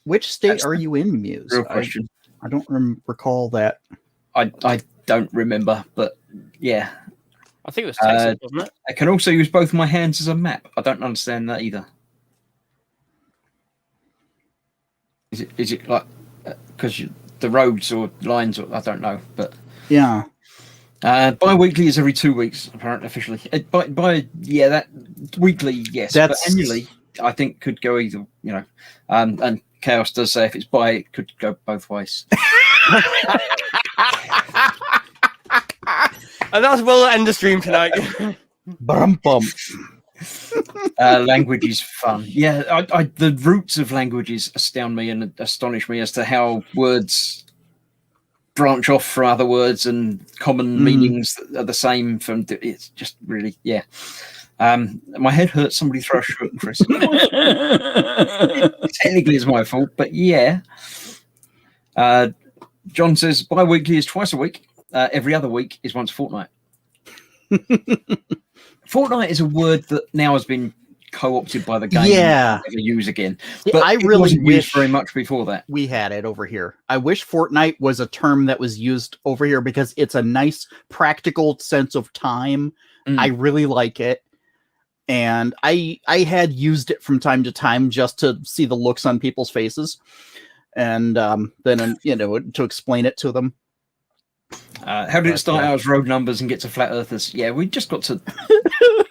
Which state are you in, Muse? Real question. I don't recall that. I don't remember, but yeah. I think it was Texas, wasn't it? I can also use both my hands as a map. I don't understand that either. Is it like because the roads or lines, or I don't know, but yeah. Bi-weekly is every 2 weeks, apparently officially. That weekly, yes, but annually, I think could go either. You know, and Chaos does say if it's it could go both ways. And that's we'll end the stream tonight. Language is fun. Yeah, the roots of languages astound me and astonish me as to how words branch off from other words and common meanings that are the same. It's just really, yeah. My head hurts. Somebody throw a shoe at Chris. Technically, it's my fault, but yeah. John says bi-weekly is twice a week. Every other week is once a fortnight. Fortnight is a word that now has been co-opted by the game. Yeah, never use again. But I really wasn't wish used very much before that. We had it over here. I wish fortnight was a term that was used over here because it's a nice, practical sense of time. I really like it, and I had used it from time to time just to see the looks on people's faces, and then to explain it to them. How did it start out as road numbers and get to flat earthers? Yeah, we just got to.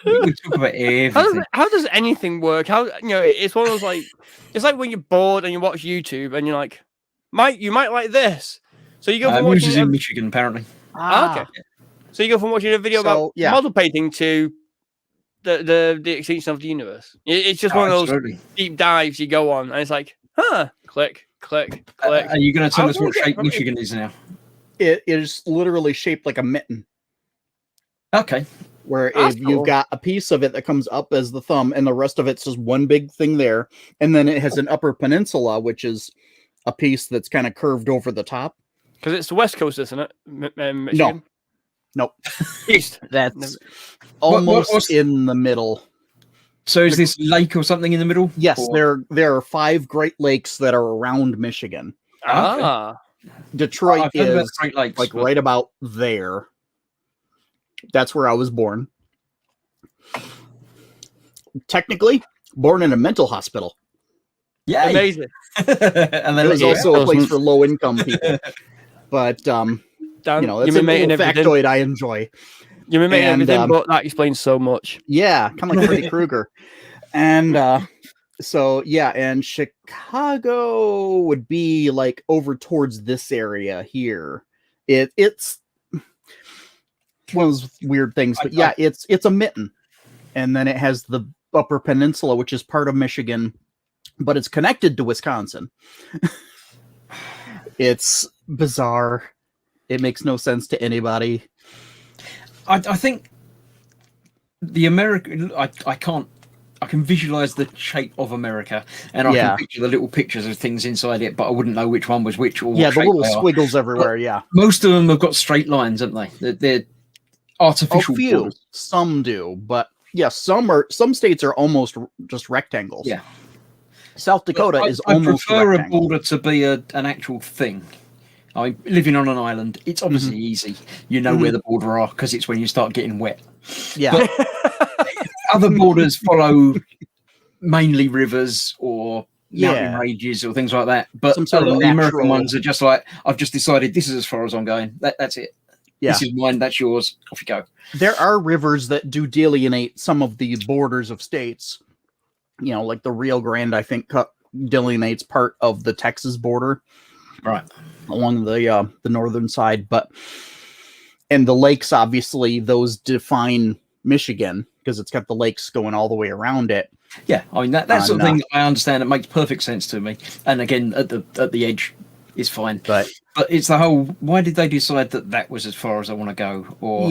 We talk about everything. How does anything work? How it's one of those like it's like when you're bored and you watch YouTube and you're like, you might like this. So you go from Muse watching is in Michigan, apparently. okay. So you go from watching a video about model painting to the extinction of the universe. It's just one of those deep dives you go on, and it's like, click, click, click. Are you going to tell us what shape Michigan is now? It is literally shaped like a mitten. Okay. Where if you've got a piece of it that comes up as the thumb, and the rest of it's just one big thing there, and then it has an upper peninsula, which is a piece that's kind of curved over the top. Because it's the West Coast, isn't it? Michigan? No. East. That's almost in the middle. So is this lake or something in the middle? Yes, there are 5 Great Lakes that are around Michigan. Detroit is Great Lakes, like right about there. That's where I was born. Technically, born in a mental hospital. Yeah, amazing. And then it was also a place for low-income people. But Dan, that's a little factoid I enjoy. You may make everything, but that explains so much. Yeah, kind of like Freddy Krueger. And so yeah, and Chicago would be like over towards this area here. It's one of those weird things, but yeah, it's a mitten, and then it has the Upper Peninsula, which is part of Michigan, but it's connected to Wisconsin. It's bizarre. It makes no sense to anybody. I think the American. I can visualize the shape of America, and I can picture the little pictures of things inside it, but I wouldn't know which one was which. Or the little squiggles everywhere. Yeah, most of them have got straight lines, haven't they? They're artificial. A few, borders. Some do, but yeah, some states are almost just rectangles. Yeah, South Dakota is almost. I prefer a border to be an actual thing. I mean, living on an island, it's obviously easy. You know where the border are because it's when you start getting wet. Yeah. But other borders follow mainly rivers or mountain ranges or things like that. But some sort of the American ones are just like, I've just decided this is as far as I'm going. That's it. Yeah. This is mine. That's yours. Off you go. There are rivers that do delineate some of the borders of states. Like the Rio Grande, I think, delineates part of the Texas border. Right. Along the northern side, and the lakes, obviously, those define Michigan because it's got the lakes going all the way around it. Yeah, I mean that's the thing I understand. It makes perfect sense to me. And again, at the edge is fine. But it's the whole. Why did they decide that was as far as I want to go? Or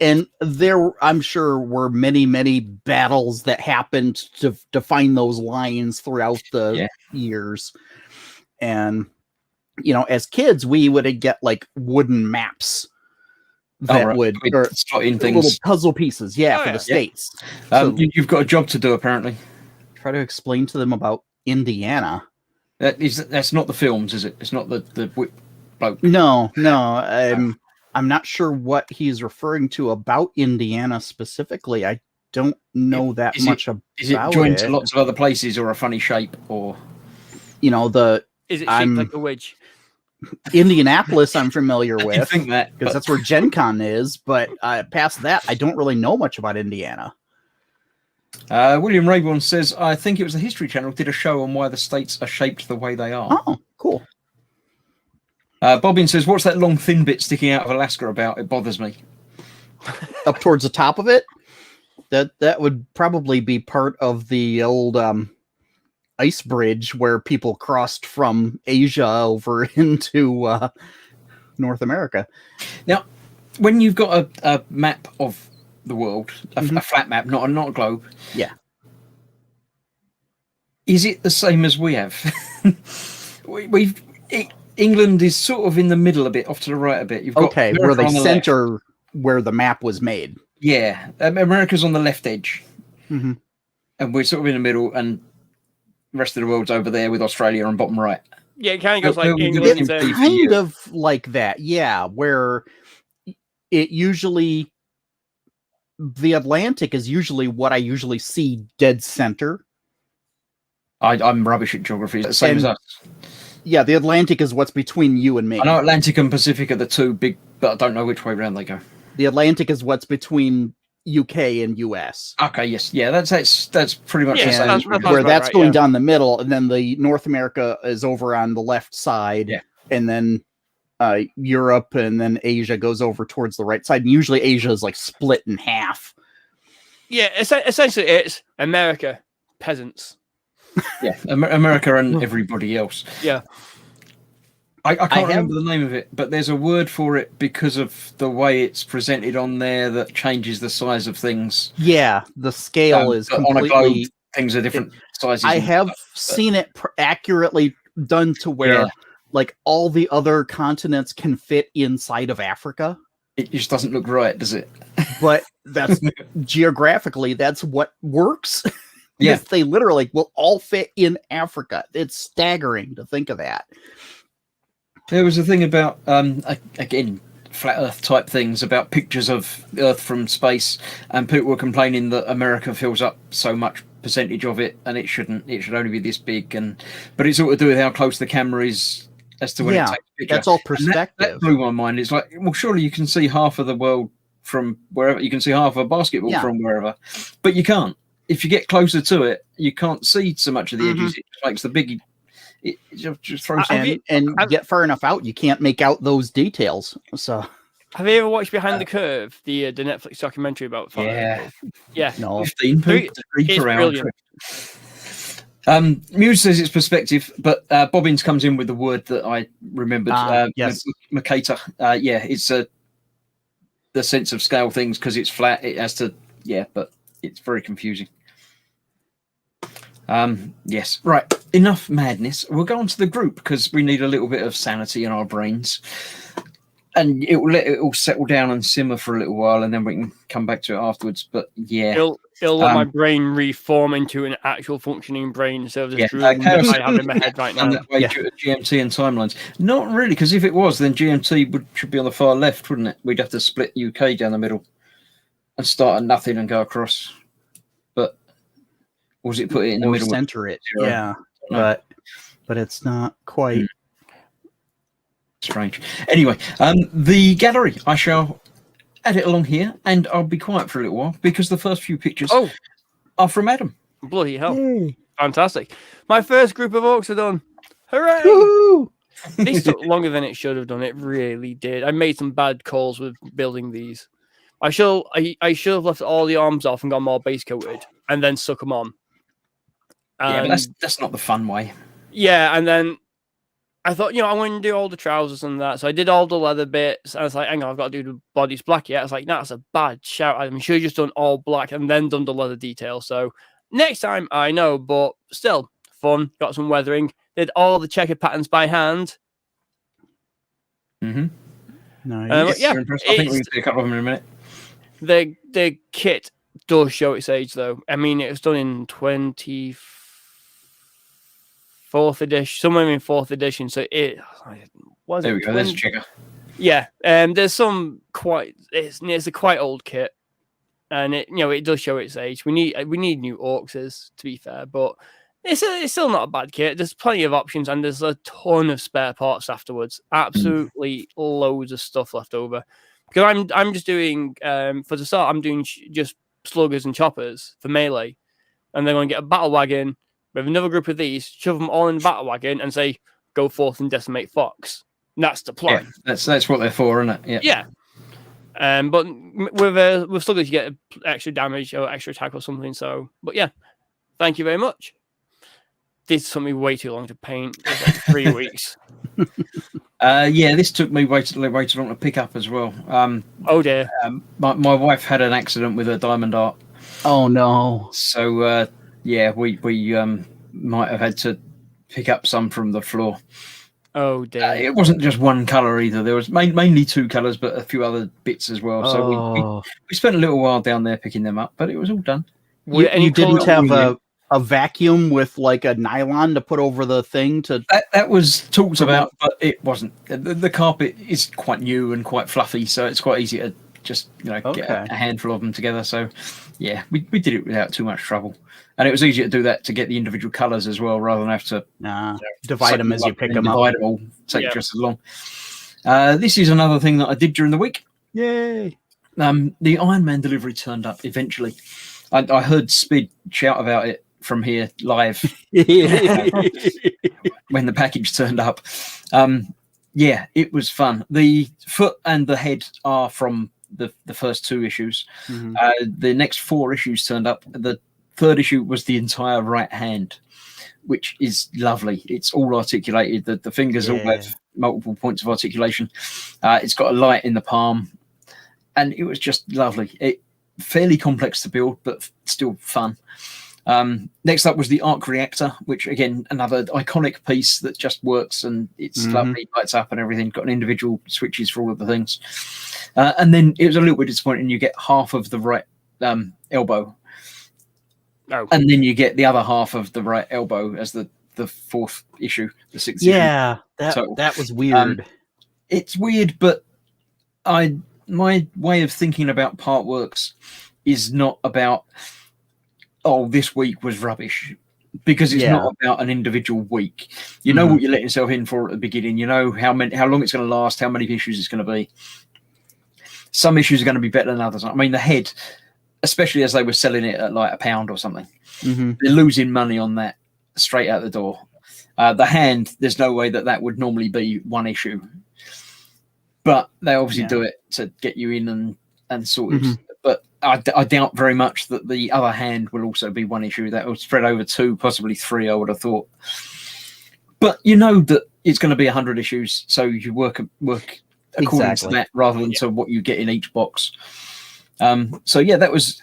and there, I'm sure, were many battles that happened to define those lines throughout the years, and. As kids, we would get like wooden maps that would slot in things, little puzzle pieces, for the states. So, you've got a job to do, apparently. Try to explain to them about Indiana. That's not the films, is it? It's not the bloke. No. I'm not sure what he's referring to about Indiana specifically. I don't know that much about it. Is it joined to lots of other places, or a funny shape, or Is it shaped like a wedge? Indianapolis, I'm familiar with. I think that because that's where Gen Con is. But past that, I don't really know much about Indiana. William Rayborn says, I think it was the History Channel did a show on why the states are shaped the way they are. Oh, cool. Bobbin says, what's that long thin bit sticking out of Alaska about? It bothers me. Up towards the top of it? That would probably be part of the old ice bridge where people crossed from Asia over into North America. Now, when you've got a map of the world, a flat map, not a globe, is it the same as we have? England is sort of in the middle a bit, off to the right a bit. You've got where they center where the map was made. Yeah, America's on the left edge, and we're sort of in the middle, and the rest of the world's over there with Australia on bottom right. Yeah, it kind of goes like England. It's kind of like that, where it usually, the Atlantic is usually what I usually see dead center. I'm rubbish at geography, same as us. Yeah, the Atlantic is what's between you and me. I know Atlantic and Pacific are the two big, but I don't know which way around they go. The Atlantic is what's between UK and US. Okay, yes, yeah, that's pretty much the Yeah, same. that's Where about that's right, going yeah. down the middle, and then the North America is over on the left side, Yeah. and then Europe and then Asia goes over towards the right side. And usually Asia is like split in half. Yeah, essentially it's America, peasants. Yeah, America and everybody else. Yeah. I can't remember the name of it, but there's a word for it because of the way it's presented on there that changes the size of things. Yeah, the scale is on completely. a globe, things are different sizes. I have seen it accurately done to where, like, all the other continents can fit inside of Africa. It just doesn't look right, does it? But that's geographically, that's what works. Yeah, They literally will all fit in Africa. It's staggering to think of that. there was a thing about again, flat Earth type things about pictures of Earth from space, and people were complaining that America fills up so much percentage of it, and it shouldn't. It should only be this big, but it's all to do with how close the camera is as to when it takes a picture. That's all And perspective. that blew my mind. It's like, well, surely you can see half of the world from wherever. You can see half of a basketball from wherever, but you can't. If you get closer to it, you can't see so much of the edges. It just makes the big. It just throws. And get far enough out, you can't make out those details. So, have you ever watched Behind the Curve, the Netflix documentary about? Yeah. No. 15 It's per hour. brilliant. Muse says it's perspective, but Bobbins comes in with the word that I remembered. Yes. Mercator. It's the sense of scale things because it's flat. It has to. Yeah, but it's very confusing. Yes. Right. Enough madness. We'll go on to the group because we need a little bit of sanity in our brains. And it will let it all settle down and simmer for a little while, and then we can come back to it afterwards. But yeah, it'll let my brain reform into an actual functioning brain instead of the drooling that I have in my head right now. That way due to GMT and timelines. Not really, because if it was, then GMT should be on the far left, wouldn't it? We'd have to split UK down the middle and start at nothing and go across. But or was it put it in the middle? Center it, Zero? yeah, but it's not quite. Strange. Anyway, the gallery. I shall add it along here, and I'll be quiet for a little while because the first few pictures are from Adam. Bloody hell! Fantastic! My first group of orcs are done. Hooray! Woo-hoo! These took longer than it should have done. It really did. I made some bad calls with building these. I should have left all the arms off and got more base coated, and then stuck them on. Yeah, but that's not the fun way. Yeah, and then I thought, I want to do all the trousers and that. So I did all the leather bits. And I was like, hang on, I've got to do the bodies black yet. I was like, that's a bad shout. I should have just done all black and then done the leather detail. So next time, I know, but still fun. Got some weathering. Did all the checkered patterns by hand. Nice. Yeah, I think we can see a couple of them in a minute. The kit does show its age, though. I mean, it was done in 24th edition, somewhere in 4th edition. So it was. There we go. There's a checker. Yeah, there's some it's a quite old kit, and it does show its age. We need new orcs, to be fair, but it's still not a bad kit. There's plenty of options, and there's a ton of spare parts afterwards. Absolutely loads of stuff left over. Because I'm just doing for the start, I'm doing just sluggers and choppers for melee, and then I'm going to get a battle wagon with another group of these, shove them all in the battle wagon, and say, go forth and decimate Fox. And that's the plan. Yeah, that's what they're for, isn't it? Yeah. But with sluggers, you get extra damage or extra attack or something. So, but yeah, thank you very much. This took me way too long to paint. It was like 3 weeks. This took me way too long to pick up as well. Oh dear. My wife had an accident with her diamond art. Oh no. So we might have had to pick up some from the floor. Oh dear. It wasn't just one colour either. There was mainly 2 colours, but a few other bits as well. So we spent a little while down there picking them up, but it was all done. You didn't have a vacuum with like a nylon to put over the thing to. That was talked about, but it wasn't. The carpet is quite new and quite fluffy, so it's quite easy to just get Okay. a handful of them together. So yeah, we did it without too much trouble, and it was easier to do that to get the individual colours as well, rather than have to Divide them as you pick them up. Divide them all, take just as long. This is another thing that I did during the week. Yay! The Iron Man delivery turned up eventually. I heard Spid shout about it from here live when the package turned up. Yeah, it was fun. The foot and the head are from the first 2 issues. The next 4 issues turned up. The 3rd issue was the entire right hand, which is lovely. It's all articulated. The fingers all have multiple points of articulation. It's got a light in the palm, and it was just lovely. Fairly complex to build, but still fun. Next up was the Arc Reactor, which again, another iconic piece that just works, and it's lovely, lights up and everything. Got an individual switches for all of the things. And then it was a little bit disappointing. You get half of the right elbow. Oh. And then you get the other half of the right elbow as the 4th issue, the 6th issue. Yeah, that was weird. It's weird, but my way of thinking about part works is not about, this week was rubbish, because it's not about an individual week. You know what you let yourself in for at the beginning. You know how long it's going to last, how many issues it's going to be. Some issues are going to be better than others. I mean, the head, especially as they were selling it at like £1 or something, they're losing money on that straight out the door. The hand, there's no way that would normally be 1 issue, but they obviously do it to get you in and sorted. But I doubt very much that the other hand will also be 1 issue. That will spread over 2, possibly 3, I would have thought. But you know that it's going to be 100 issues, so you work according to that rather than to what you get in each box. So yeah, that was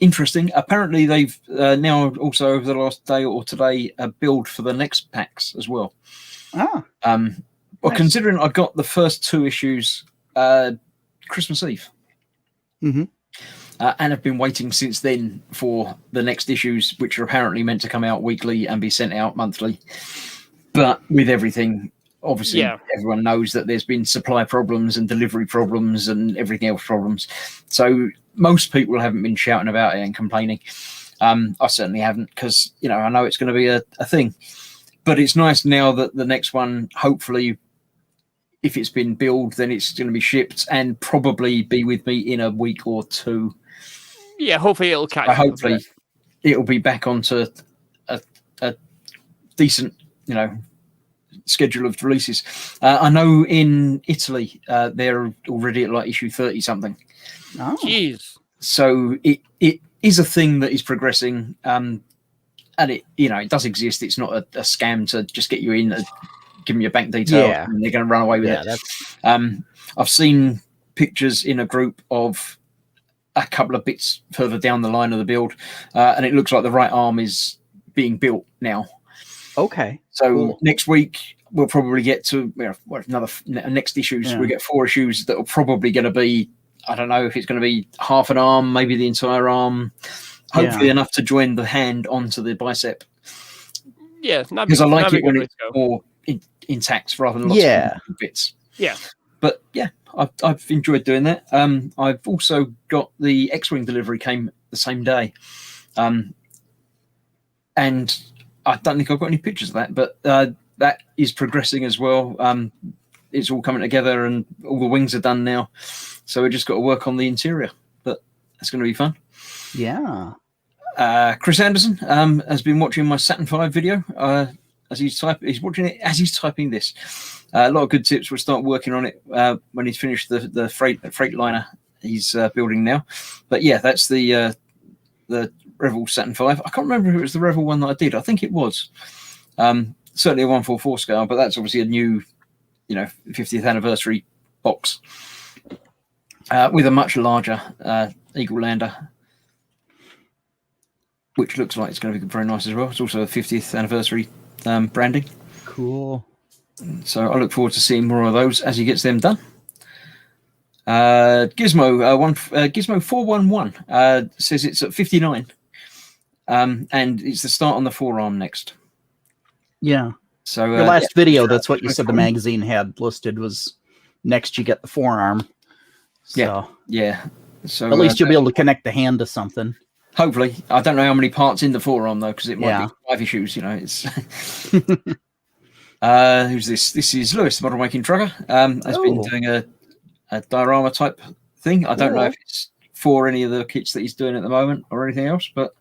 interesting. Apparently they've now also over the last day or today build for the next packs as well. Well, nice. Considering I got the first 2 issues Christmas Eve, and have been waiting since then for the next issues, which are apparently meant to come out weekly and be sent out monthly. But with everything, obviously, everyone knows that there's been supply problems and delivery problems and everything else problems. So most people haven't been shouting about it and complaining. I certainly haven't, because I know it's going to be a thing. But it's nice now that the next one, hopefully, if it's been built, then it's going to be shipped and probably be with me in a week or 2. Yeah, hopefully it'll catch up. Hopefully it'll be back onto a decent, schedule of releases. I know in Italy they're already at like issue 30 something. Oh, jeez. So it is a thing that is progressing, and it it does exist. It's not a scam to just get you in, give them your bank details, and they're going to run away with it. I've seen pictures in a group of a couple of bits further down the line of the build, and it looks like the right arm is being built now. Okay. So next week we'll probably get to next issues. We get 4 issues that are probably going to be, I don't know if it's going to be half an arm, maybe the entire arm, hopefully enough to join the hand onto the bicep. Yeah, because I like it when it's more intact rather than lots of bits. Yeah. But yeah, I've enjoyed doing that. I've also got the X-Wing delivery came the same day. And I don't think I've got any pictures of that, but that is progressing as well. It's all coming together and all the wings are done now. So we just got to work on the interior, but that's going to be fun. Yeah. Chris Anderson has been watching my Saturn V video as he's watching it as he's typing this. A lot of good tips. We'll start working on it when he's finished the Freightliner he's building now. But yeah, that's the Revell Saturn V. I can't remember if it was the Revell one that I did. I think it was. Certainly a 1/4 scale, but that's obviously a new, 50th anniversary box with a much larger Eagle Lander, which looks like it's going to be very nice as well. It's also a 50th anniversary branding. Cool. So I look forward to seeing more of those as he gets them done. Gizmo Gizmo 411 says it's at 59, and it's the start on the forearm next. Yeah. So your last video, that's what you said the magazine had listed was next. You get the forearm. So Yeah. So at least you'll be able to connect the hand to something. hopefully, I don't know how many parts in the forearm though, because it might Yeah. be 5 issues. It's. Who's this? This is Lewis, the model making trucker. Has been doing a diorama type thing. I don't know if it's for any of the kits that he's doing at the moment or anything else, but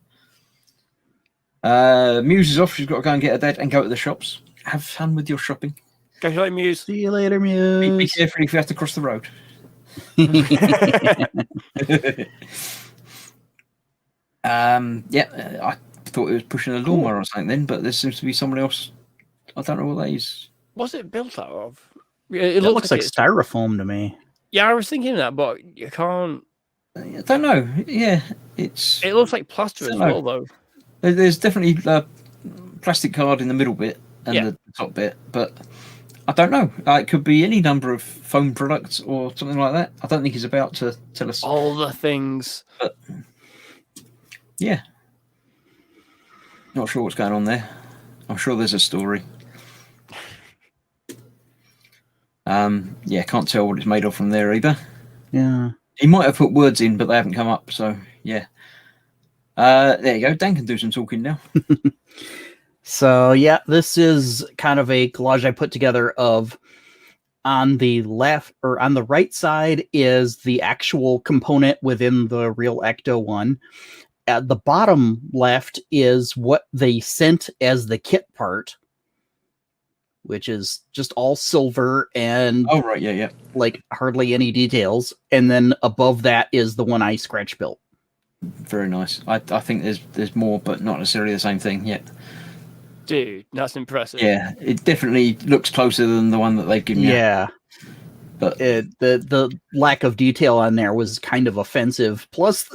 Muse is off. She's got to go and get her dad and go to the shops. Have fun with your shopping. Go to Muse. See you later, Muse. Be careful if you have to cross the road. I thought it was pushing a lawnmower or something then, but there seems to be someone else. I don't know what that is. What's it built out of? It looks like styrofoam to me. Yeah, I was thinking that, but you can't. I don't know. Yeah, it looks like plaster as well, though. There's definitely a plastic card in the middle bit and the top bit, but I don't know. It could be any number of foam products or something like that. I don't think he's about to tell us all the things. But yeah, not sure what's going on there. I'm sure there's a story. Can't tell what it's made of from there either. Yeah. He might have put words in, but they haven't come up, so yeah. There you go. Dan can do some talking now. So yeah, this is kind of a collage I put together of on the left or on the right side is the actual component within the real Ecto one. At the bottom left is what they sent as the kit part, which is just all silver and like hardly any details. And then above that is the one I scratch built. Very nice. I think there's more, but not necessarily the same thing yet. Dude, that's impressive. Yeah, it definitely looks closer than the one that they've given you. Yeah, but the lack of detail on there was kind of offensive. Plus,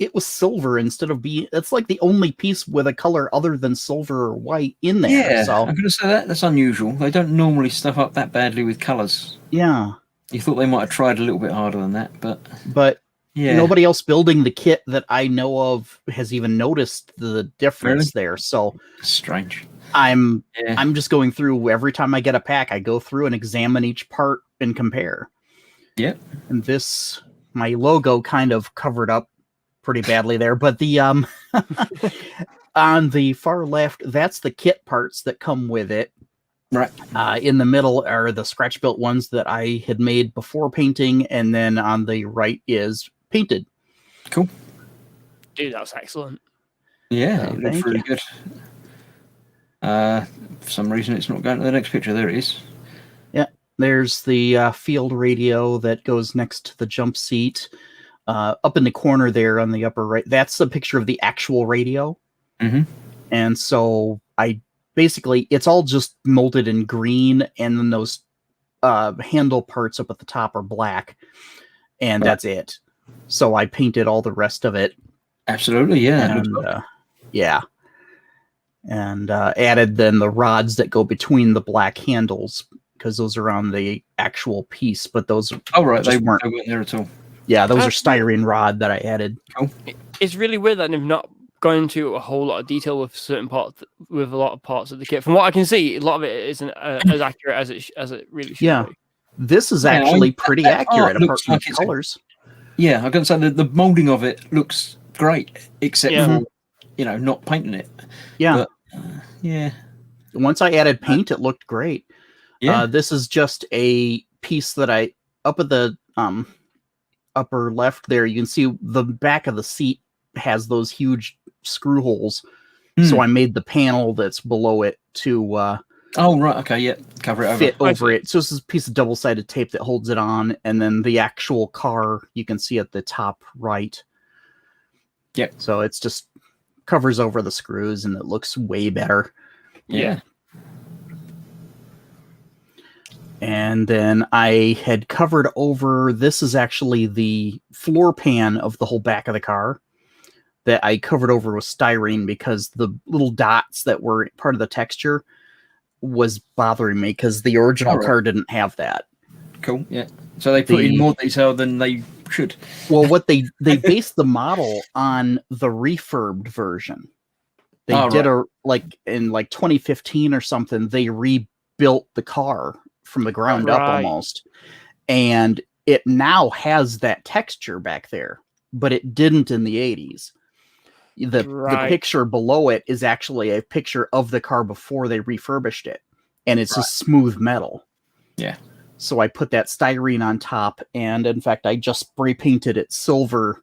it was silver instead of being. It's like the only piece with a color other than silver or white in there. Yeah, so I'm going to say that's unusual. They don't normally stuff up that badly with colors. Yeah, you thought they might have tried a little bit harder than that, but yeah, nobody else building the kit that I know of has even noticed the difference there. So strange. I'm just going through every time I get a pack. I go through and examine each part and compare. Yep. And my logo kind of covered up pretty badly there, but the on the far left, that's the kit parts that come with it. Right. In the middle are the scratch built ones that I had made before painting, and then on the right is painted. Cool. Dude, that's excellent. Yeah, it looks really good. For some reason, it's not going to the next picture. There it is. Yeah, there's the field radio that goes next to the jump seat. Up in the corner there on the upper right, that's a picture of the actual radio. Mm-hmm. And so basically, it's all just molded in green, and then those handle parts up at the top are black, and that's it. So I painted all the rest of it. Absolutely, yeah. And added then the rods that go between the black handles, because those are on the actual piece, but those they weren't there at all. Yeah, those are styrene rod that I added. Cool. It's really weird that they've not gone into a whole lot of detail with certain parts, with a lot of parts of the kit. From what I can see, a lot of it isn't as accurate as it really should be. This is actually pretty accurate apart from the colors. Yeah, I'm going to say the molding of it looks great, except for not painting it. Yeah, but, once I added paint, it looked great. Yeah, this is just a piece that I up at the upper left there. You can see the back of the seat has those huge screw holes. So I made the panel that's below it to cover it fit over it. So this is a piece of double-sided tape that holds it on, and then the actual car you can see at the top right. Yep. So it's just covers over the screws, and it looks way better. Yeah. And then I had covered over, this is actually the floor pan of the whole back of the car that I covered over with styrene, because the little dots that were part of the texture was bothering me, because the original car didn't have that. Cool, yeah. So they put in more detail than they should. Well, what they based the model on the refurbed version. They did in 2015 or something, they rebuilt the car from the ground up almost. And it now has that texture back there, but it didn't in the 80s. The picture below it is actually a picture of the car before they refurbished it, and it's just smooth metal. Yeah. So I put that styrene on top, and in fact, I just spray painted it silver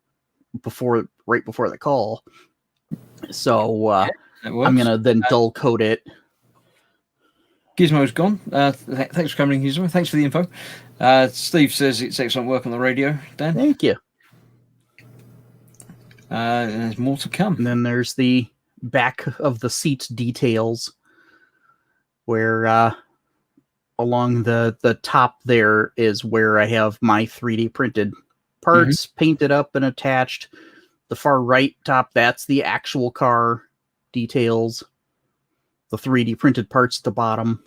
right before the call. So I'm gonna then dull coat it. Gizmo's gone. Thanks for coming, Gizmo. Thanks for the info. Steve says it's excellent work on the radio, Dan. Thank you. There's more to come. And then there's the back of the seat details, where along the top there is where I have my 3D printed parts painted up and attached. The far right top, that's the actual car details. The 3D printed parts at the bottom.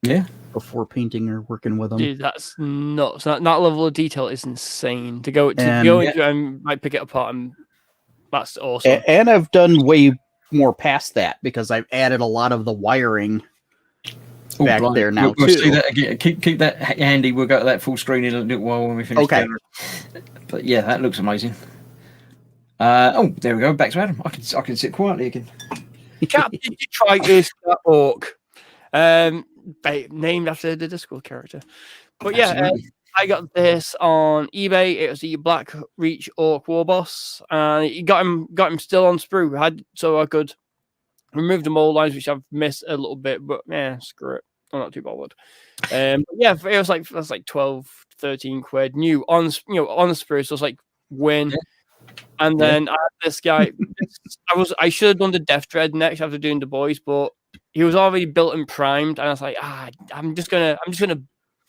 Yeah. Before painting or working with them. Dude, that's nuts. That level of detail is insane. To go into and might pick it apart, and that's awesome. And I've done way more past that because I've added a lot of the wiring back there now we'll too. See that again. Keep that handy. We'll go to that full screen in a little while when we finish. Okay. But yeah, that looks amazing. Oh, there we go. Back to Adam. I can sit quietly again. Chap, did you try this orc? Named after the Discord character. But yeah, I got this on eBay. It was the Black Reach Orc War Boss. You got him still on sprue. So I could remove the mold lines, which I've missed a little bit, but yeah, screw it. I'm not too bothered. Yeah, it was like 12, 13 quid new on sprue. So it's like win. Yeah. And then I had this guy. I should have done the Death Dread next after doing the boys, but he was already built and primed, and I was like, I'm just gonna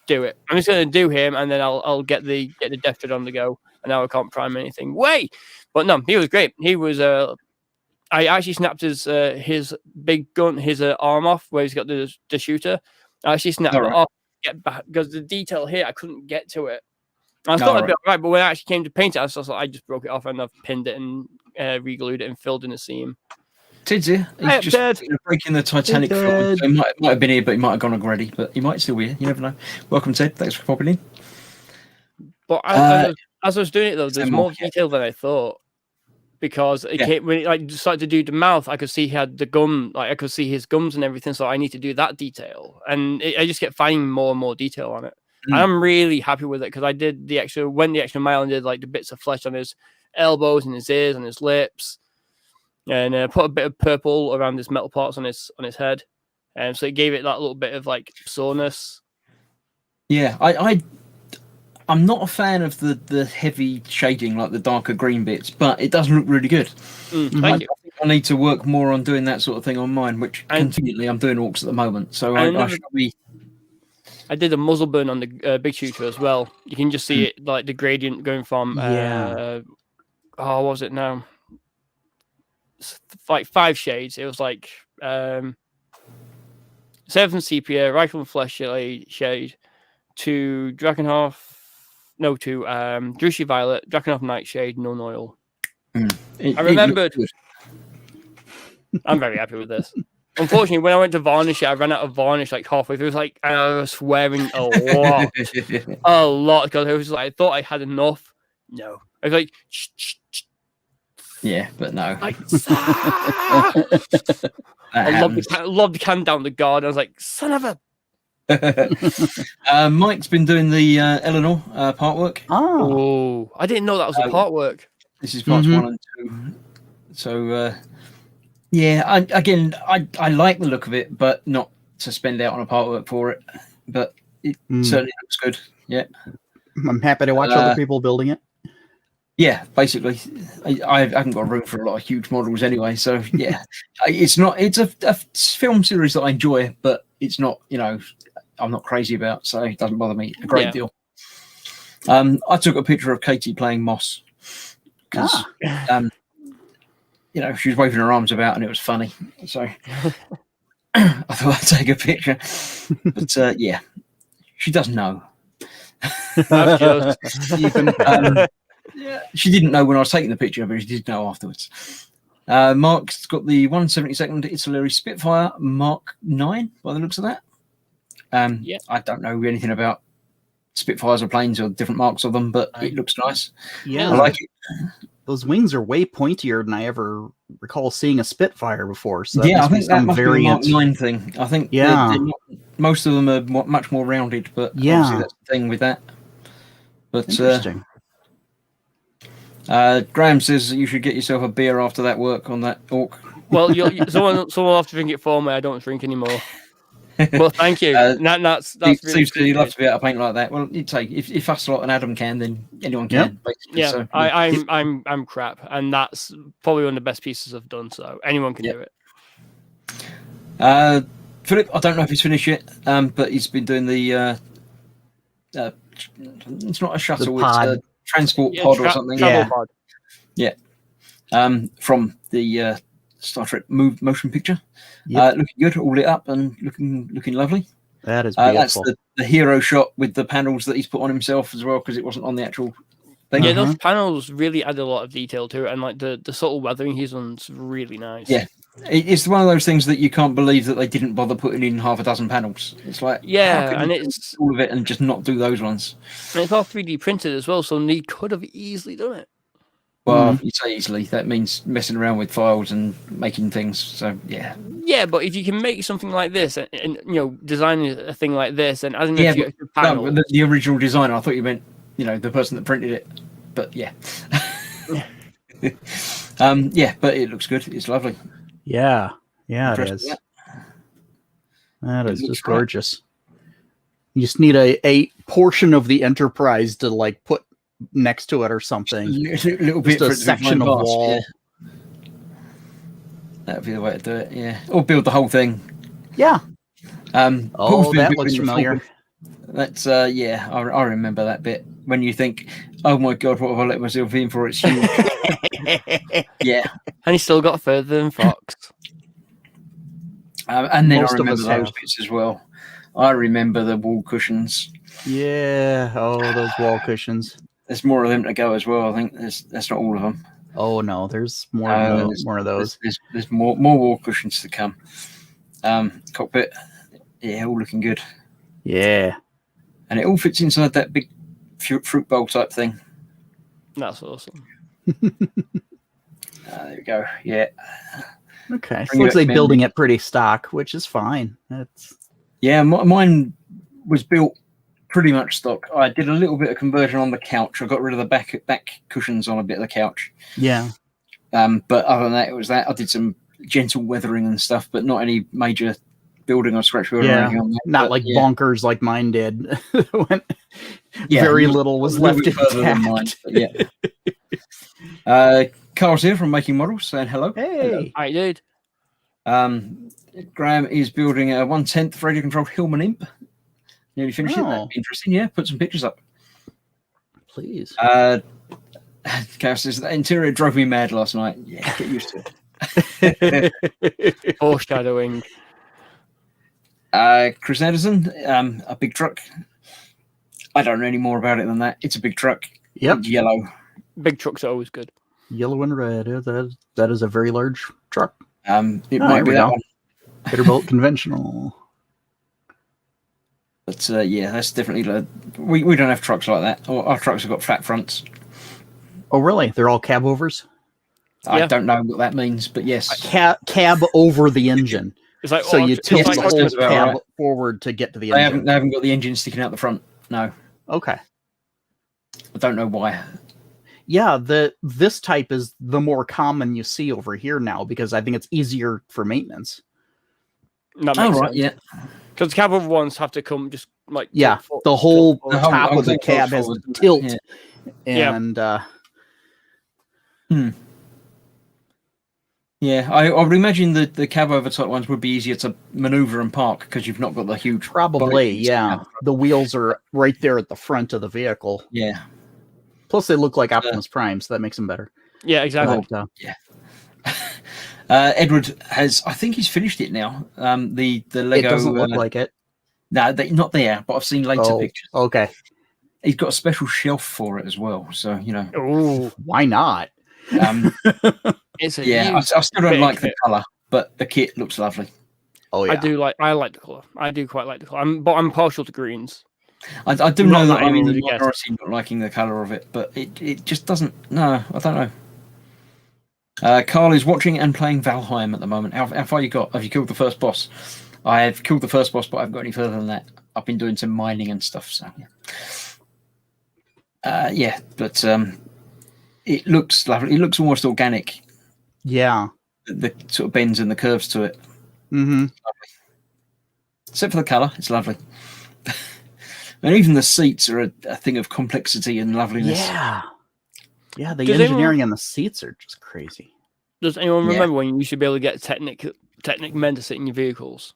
do it. I'm just gonna do him, and then I'll get the Death Dread on the go. And now I can't prime anything. But no, he was great. He was. I actually snapped his big gun, his arm off where he's got the shooter. I actually snapped it off, get back because the detail here I couldn't get to it. I thought I'd be all right, but when I actually came to paint it, I just broke it off and I've pinned it and re-glued it and filled in the seam. Did you? He's just breaking the Titanic film. So he might have been here, but he might have gone already. But he might still be here. You never know. Welcome, Ted. Thanks for popping in. But as I was doing it, though, there's more detail than I thought. Because when it started to do the mouth, I could see he had the gum, I could see his gums and everything. So I need to do that detail. And I just kept finding more and more detail on it. And I'm really happy with it because I did the extra mile and did like the bits of flesh on his elbows and his ears and his lips. And put a bit of purple around his metal parts on his head, and so it gave it that little bit of like soreness. Yeah, I'm not a fan of the heavy shading, like the darker green bits, but it does look really good. Thank you. I think I need to work more on doing that sort of thing on mine, which continually I'm doing orcs at the moment. So I should be. I did a muzzle burn on the big shooter as well. You can just see it like the gradient going from what was it now? Like 5 shades. It was like 7 sepia, rifle and flesh shade to Drushi Violet, Drakenhof Nightshade, None Oil. I remembered. I'm very happy with this. Unfortunately, when I went to varnish it, I ran out of varnish like halfway through. It was like I was swearing a lot, because I was like, I thought I had enough. No, I was like, shh. Yeah, but no. I loved the can down the guard. I was like, son of a. Mike's been doing the Eleanor part work. Oh, I didn't know that was the part work. This is parts 1 and 2. So, I like the look of it, but not to spend out on a part work for it. But it certainly looks good. Yeah, I'm happy to watch other people building it. Yeah, basically, I haven't got room for a lot of huge models anyway. So yeah, it's a film series that I enjoy, but it's not, I'm not crazy about, so it doesn't bother me a great deal. I took a picture of Katie playing Moss because she was waving her arms about and it was funny. So I thought I'd take a picture, but she doesn't know. Yeah, she didn't know when I was taking the picture, but she did know afterwards. Mark's got the 172nd Italy Spitfire Mark 9 by the looks of that. I don't know anything about Spitfires or planes or different marks of them, but it looks nice. Yeah, I like it. Those wings are way pointier than I ever recall seeing a Spitfire before. So Yeah, I that think that must be a Mark 9 thing. I think they're not, most of them are much more rounded, but obviously that's the thing with that. But interesting. Graham says you should get yourself a beer after that work on that orc. Well, someone will have to drink it for me. I don't drink anymore. Well, thank you. That's really Steve said he'd love to be able to paint like that. Well, you'd say if Ocelot and Adam can, then anyone can. Basically. Yeah, so, I'm crap, and that's probably one of the best pieces I've done. So anyone can do it. Philip, I don't know if he's finished yet, but he's been doing the. It's not a shuttle; it's a transport pod or something. Pod. Yeah. From the Star Trek motion picture. Looking good, all lit up and looking lovely. That is beautiful. That's the hero shot with the panels that he's put on himself as well, because it wasn't on the actual thing. Yeah, those panels really add a lot of detail to it, and like the subtle weathering he's don's really nice. Yeah, it's one of those things that you can't believe that they didn't bother putting in half a dozen panels. It's like, and it's all of it and just not do those ones. And it's all 3D printed as well, so they could have easily done it. Well, you say easily, that means messing around with files and making things. So yeah. Yeah, but if you can make something like this and design a thing like this and adding a few extra panels. No, the original designer, I thought you meant the person that printed it. But yeah. But it looks good. It's lovely. Yeah, it is. That is just gorgeous. You just need a portion of the Enterprise to like put next to it or something. Little bit just a section of wall. Yeah. That would be the way to do it. Yeah, or build the whole thing. Yeah. That looks building familiar. That's I remember that bit when you think, oh my god, what have I let myself in for? It's huge. Yeah, and he still got further than Fox. And then I remember those bits as well. I remember the wall cushions. Yeah. Oh, those wall cushions. There's more of them to go as well. I think that's not all of them. Oh no, there's more of those. There's more wall cushions to come. Cockpit, all looking good. Yeah, and it all fits inside that big fruit bowl type thing. That's awesome. There we go. Yeah. Okay. So looks like building it pretty stock, which is fine. Mine was built pretty much stock. I did a little bit of conversion on the couch. I got rid of the back cushions on a bit of the couch. Yeah. But other than that, it was that. I did some gentle weathering and stuff, but not any major building or scratch building or anything on that. Not bonkers like mine did. Very little was left intact. Carl's here from Making Models saying hello. Hey. I did. Graham is building a 1/10 radio controlled Hillman Imp. Nearly finished it. That'd be interesting. Yeah, put some pictures up. Please. Chaos says the interior drove me mad last night. Yeah, get used to it. Foreshadowing. Chris Anderson, a big truck. I don't know any more about it than that. It's a big truck. Yep. It's yellow. Big trucks are always good. Yellow and red. That is a very large truck. It might be that one. Peterbilt conventional. But that's definitely we don't have trucks like that. Our trucks have got flat fronts. Oh, really? They're all cab overs? I don't know what that means, but yes. Cab over the engine. It's like, so you tilt the whole cab forward to get to the engine. They haven't got the engine sticking out the front. No. Okay. I don't know why. Yeah, this type is the more common you see over here now because I think it's easier for maintenance. That makes sense. Yeah. Because cab over ones have to come just like the whole top of the cab has to tilt, and Yeah, I would imagine that the cab over type ones would be easier to maneuver and park because you've not got the huge. Probably, yeah. The wheels are right there at the front of the vehicle. Yeah. Plus, they look like Optimus Prime, so that makes them better. Yeah, exactly. But, Edward has, I think he's finished it now. The Lego. It doesn't look like it. No, not there, but I've seen later pictures. Okay. He's got a special shelf for it as well, so Oh, why not? It's I still don't like the color, but the kit looks lovely. Oh yeah, I like the color. I do quite like the color. But I'm partial to greens. I do Not know that that I'm in anyone the would guess. minority not liking the colour of it, but it just doesn't. No, I don't know. Carl is watching and playing Valheim at the moment. How far you got? Have you killed the first boss? I have killed the first boss, but I haven't got any further than that. I've been doing some mining and stuff. So yeah, but it looks lovely. It looks almost organic. Yeah. The sort of bends and the curves to it. Mm-hmm. Except for the colour, it's lovely. And even the seats are a thing of complexity and loveliness. Yeah. Yeah, the Does engineering on the seats are just crazy. Does anyone Yeah. remember when you used to be able to get Technic men to sit in your vehicles?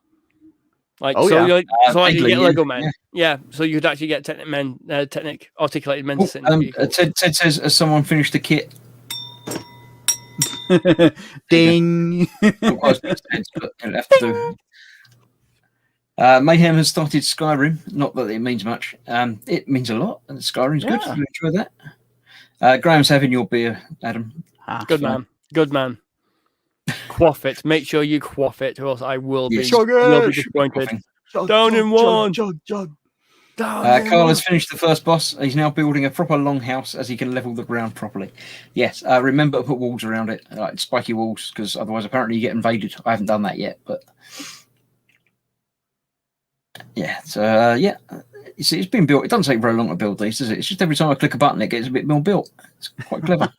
Like, Oh, so yeah. you're like, so like you vaguely, get yeah, Lego men. yeah. Yeah, so you could actually get Technic articulated men to sit in your vehicles. Ted says, has someone finished the kit? Ding. Not quite as big as Ted's, but it'll have to do. Mayhem has started Skyrim. Not that it means much. It means a lot, and Skyrim's good. Yeah. You enjoy that? Graham's having your beer, Adam. Good man. Good man. Quaff it. Make sure you quaff it, or else I will be, Yes. will be disappointed. Down in one. Jug. Carl has finished the first boss. He's now building a proper long house as he can level the ground properly. Yes, remember to put walls around it, like spiky walls, because otherwise apparently you get invaded. I haven't done that yet, but yeah. So yeah, you see, it's been built. It doesn't take very long to build these, does it? It's just every time I click a button, it gets a bit more built. It's quite clever.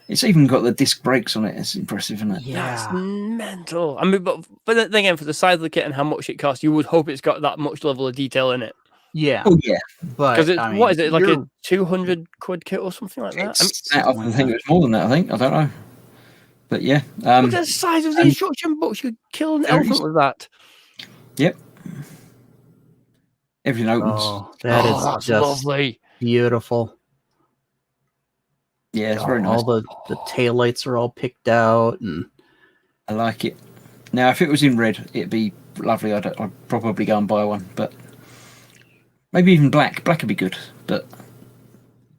It's even got the disc brakes on it. It's impressive, isn't it? That's mental. I mean, but then again, for the size of the kit and how much it costs, you would hope it's got that much level of detail in it. Yeah. Oh yeah. But Because I mean, what is it, like you're- a 200 quid kit or something like that? I think it was more than that. I think I don't know, but yeah. Look at the size of the instruction books. You could kill an elephant with that. Yep. Everything opens. Oh, that is That's just lovely. beautiful. Yeah, it's very nice. All the taillights are all picked out, and I like it. Now, if it was in red, it'd be lovely. I'd probably go and buy one, but maybe even black. Black would be good, but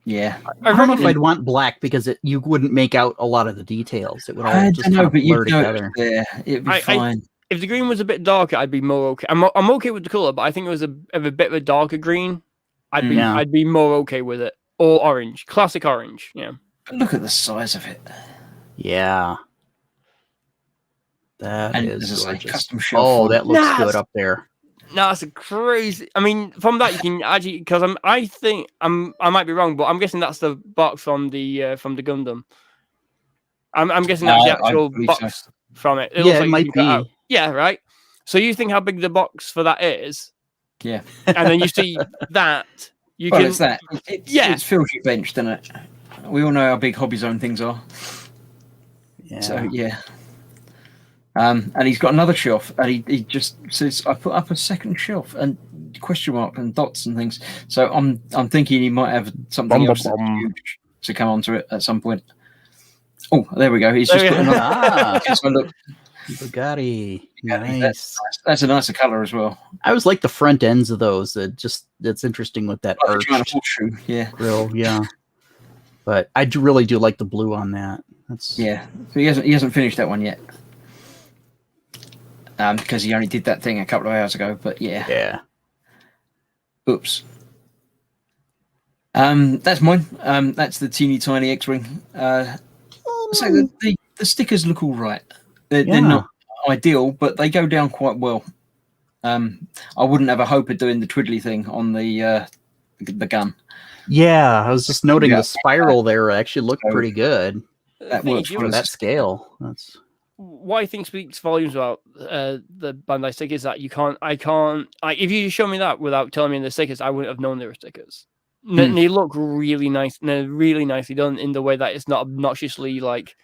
yeah. I don't know if I'd want black because you wouldn't make out a lot of the details. It would all I just don't know, but blur you'd know together. there. It'd be fine. If the green was a bit darker, I'd be more okay. I'm okay with the color, but I think it was a bit of a darker green. I'd be more okay with it. Or orange, classic orange. Yeah. But look at the size of it. Yeah. That And is as I say, gorgeous. custom shelf. Oh, that looks Nice. good up there. No, that's a crazy. I mean, from that you can actually, because I think I might be wrong, but I'm guessing that's the box from the Gundam. I'm guessing that's the actual box from it. Yeah, looks like it you might can cut out. be. Yeah, right. So you think how big the box for that is, Yeah. and then you see that you Well, can. it's that. Yeah. It fills your bench, doesn't it? We all know how big Hobby Zone things are. Yeah. So yeah. And he's got another shelf, and he just says, "I put up a second shelf and question mark and dots and things." So I'm thinking he might have something else that's huge to come onto it at some point. Oh, there we go. He's just put another. So look, Bugatti. Nice. Nice. That's a nicer color as well. I always like the front ends of those. That's interesting with that Like the giant arched horseshoe, yeah. grill. Yeah. But I really do like the blue on that. That's Yeah. So he hasn't finished that one yet. Because he only did that thing a couple of hours ago. But yeah. Yeah. Oops. That's mine. That's the teeny tiny X-wing. So the stickers look all right. They're not ideal, but they go down quite well. I wouldn't have a hope of doing the twiddly thing on the gun. Yeah, I was just noting the spiral there actually looked pretty good That works for that scale. That's what I think speaks volumes about the Bandai stickers that if you show me that without telling me the stickers, I wouldn't have known they were stickers. They look really nice, and they're really nicely done in the way that it's not obnoxiously like,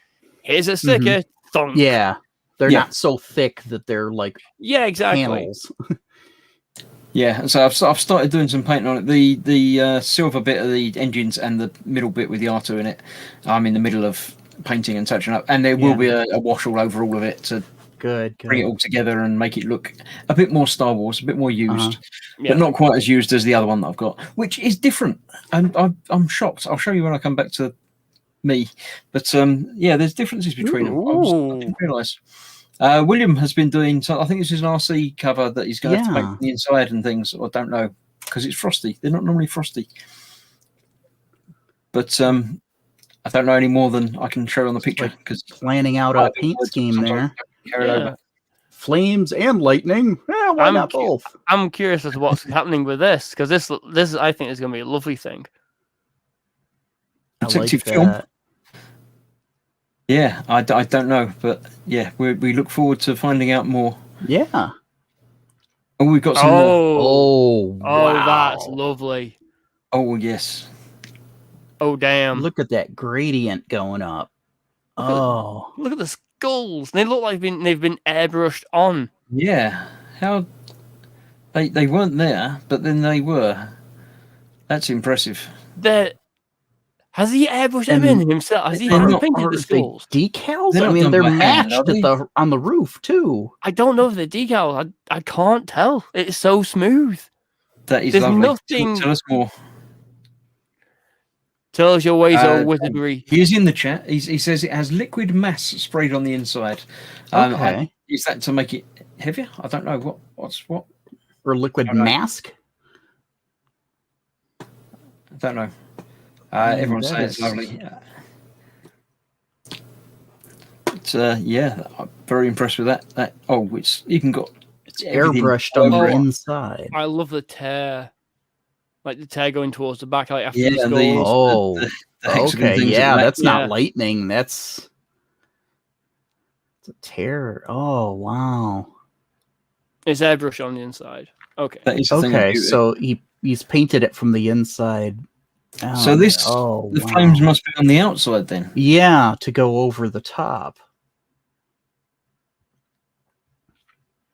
here's a sticker. Thunk. Yeah, they're not so thick that they're like exactly. panels. Yeah, so I've started doing some painting on it. The silver bit of the engines and the middle bit with the R2 in it, I'm in the middle of painting and touching up, and there will be a wash all over all of it to bring it all together and make it look a bit more Star Wars, a bit more used, but not quite as used as the other one that I've got, which is different. And I'm shocked. I'll show you when I come back to me. But there's differences between them. I didn't realise. William has been doing. So I think this is an RC cover that he's going to have to make Yeah. from the inside and things. I don't know because it's frosty. They're not normally frosty. But I don't know any more than I can show on the picture because Planning out a paint scheme there. Carried over. Flames and lightning. Yeah, why not both? I'm curious as to what's happening with this because this I think is going to be a lovely thing. Protective film. Yeah, I don't know, but yeah, we look forward to finding out more. Yeah. Oh, we've got some more. Oh, wow. That's lovely. Oh, yes. Oh, damn. Look at that gradient going up. Look at the skulls. They look like they've been airbrushed on. Yeah. How they weren't there, but then they were. That's impressive. Has he airbrushed them in himself? Has he painted the skulls? Decals? They're I mean, they're hand, matched on the roof too. I don't know if they're decals. I can't tell. It's so smooth. That is There's lovely. nothing. Tell us more. Tell us your ways of wizardry. He's in the chat. He says it has liquid mass sprayed on the inside. Okay. Is that to make it heavier? I don't know. What's what? Or liquid mask? I don't know. Everyone says it's lovely. Yeah, I'm very impressed with that. It's even got it's airbrushed on the inside. I love the tear, like the tear going towards the back, like after the skulls. the okay, yeah, that's not lightning. That's it's a tear. Oh wow, it's airbrushed on the inside. Okay, that is the okay. So he's painted it from the inside. Oh, so the flames must be on the outside then. Yeah, to go over the top.